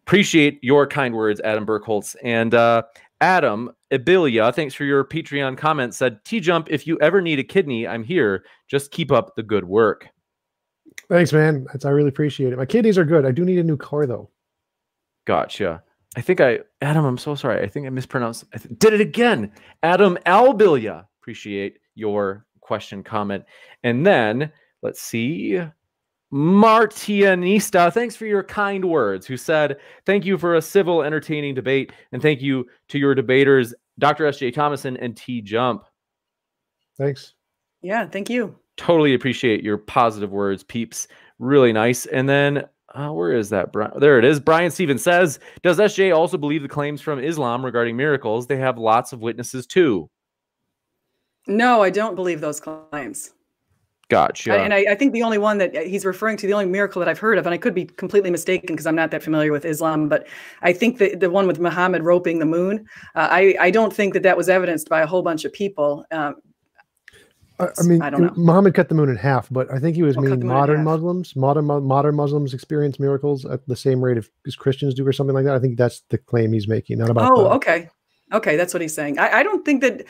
Appreciate your kind words, Adam Burkholtz. And Adam Abilia, thanks for your Patreon comment, said, TJump, if you ever need a kidney, I'm here. Just keep up the good work. Thanks, man. I really appreciate it. My kidneys are good. I do need a new car, though. Gotcha. Adam, I'm so sorry. I think I mispronounced. Did it again. Adam Albilia. Appreciate your question, comment. And then, let's see. Martianista, thanks for your kind words, who said, thank you for a civil, entertaining debate, and thank you to your debaters, Dr. S.J. Thomason and TJump. Thanks. Yeah, thank you. Totally appreciate your positive words, peeps. Really nice. And then, where is that? There it is. Brian Stevens says, does SJ also believe the claims from Islam regarding miracles? They have lots of witnesses too. No, I don't believe those claims. Gotcha. And I think the only one that he's referring to, the only miracle that I've heard of, and I could be completely mistaken because I'm not that familiar with Islam, but I think the one with Muhammad roping the moon, I don't think that was evidenced by a whole bunch of people. I mean, I don't know. Muhammad cut the moon in half, but I think he was meaning modern Muslims. Modern Muslims experience miracles at the same rate as Christians do, or something like that. I think that's the claim he's making. Not about. Okay, that's what he's saying. I don't think that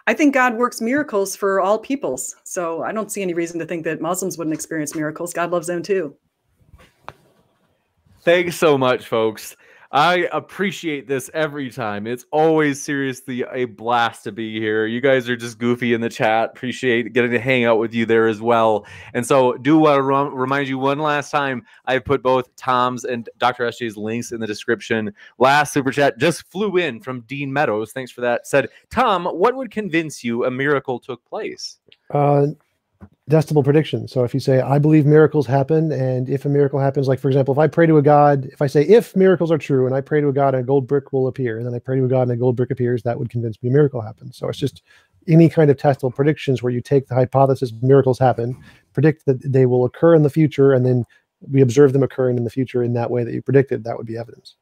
I think God works miracles for all peoples. So I don't see any reason to think that Muslims wouldn't experience miracles. God loves them too. Thanks so much, folks. I appreciate this every time. It's always seriously a blast to be here. You guys are just goofy in the chat. Appreciate getting to hang out with you there as well. And so do want to remind you one last time, I put both Tom's and Dr. SJ's links in the description. Last super chat just flew in from Dean Meadows. Thanks for that. Said, Tom, what would convince you a miracle took place? Testable prediction. So if you say, I believe miracles happen, and if a miracle happens, like for example, if I pray to a God, if I say, if miracles are true, and I pray to a God and a gold brick will appear, and then I pray to a God and a gold brick appears, that would convince me a miracle happens. So it's just any kind of testable predictions where you take the hypothesis miracles happen, predict that they will occur in the future, and then we observe them occurring in the future in that way that you predicted, that would be evidence.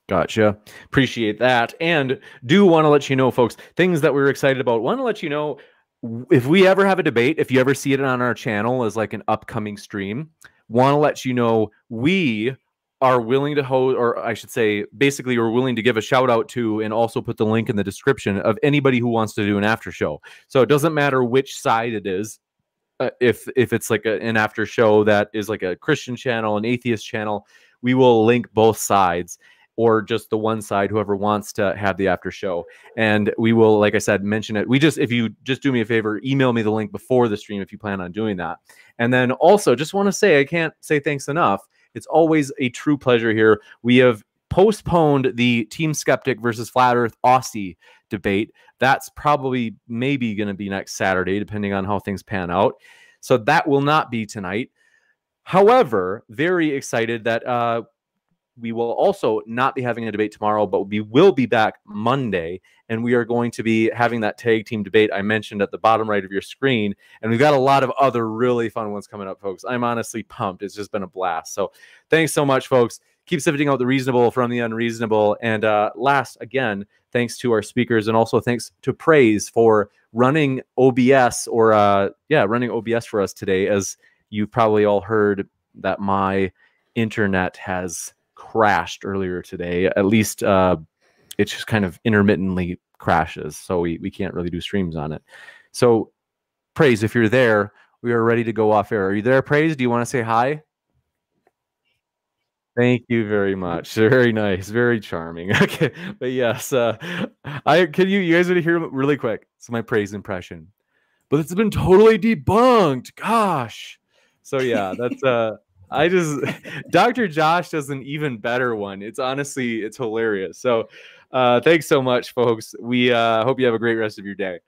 Gotcha. Appreciate that. And do want to let you know, folks, things that we're excited about. Want to let you know, if we ever have a debate, if you ever see it on our channel as like an upcoming stream, want to let you know we are willing to host, or I should say, basically we're willing to give a shout out to and also put the link in the description of anybody who wants to do an after show. So it doesn't matter which side it is. If it's like an after show that is like a Christian channel, an atheist channel, we will link both sides, or just the one side, whoever wants to have the after show. And we will, like I said, mention it. If you just do me a favor, email me the link before the stream if you plan on doing that. And then also just want to say, I can't say thanks enough. It's always a true pleasure here. We have postponed the Team Skeptic versus Flat Earth Aussie debate. That's probably maybe going to be next Saturday, depending on how things pan out. So that will not be tonight. However, very excited that we will also not be having a debate tomorrow, but we will be back Monday, and we are going to be having that tag team debate I mentioned at the bottom right of your screen. And we've got a lot of other really fun ones coming up, folks. I'm honestly pumped. It's just been a blast. So thanks so much, folks. Keep sifting out the reasonable from the unreasonable. And last, again, thanks to our speakers, and also thanks to Praise for running OBS, or running OBS for us today. As you've probably all heard, that my internet has crashed earlier today. At least it just kind of intermittently crashes, so we can't really do streams on it. So Praise, if you're there, we are ready to go off air. Are you there, Praise? Do you want to say hi? Thank you very much. Very nice, very charming. Okay, but yes, you guys want to hear really quick? It's my Praise impression, but it's been totally debunked. Gosh. So yeah, that's Dr. Josh does an even better one. It's honestly, it's hilarious. So thanks so much, folks. We hope you have a great rest of your day.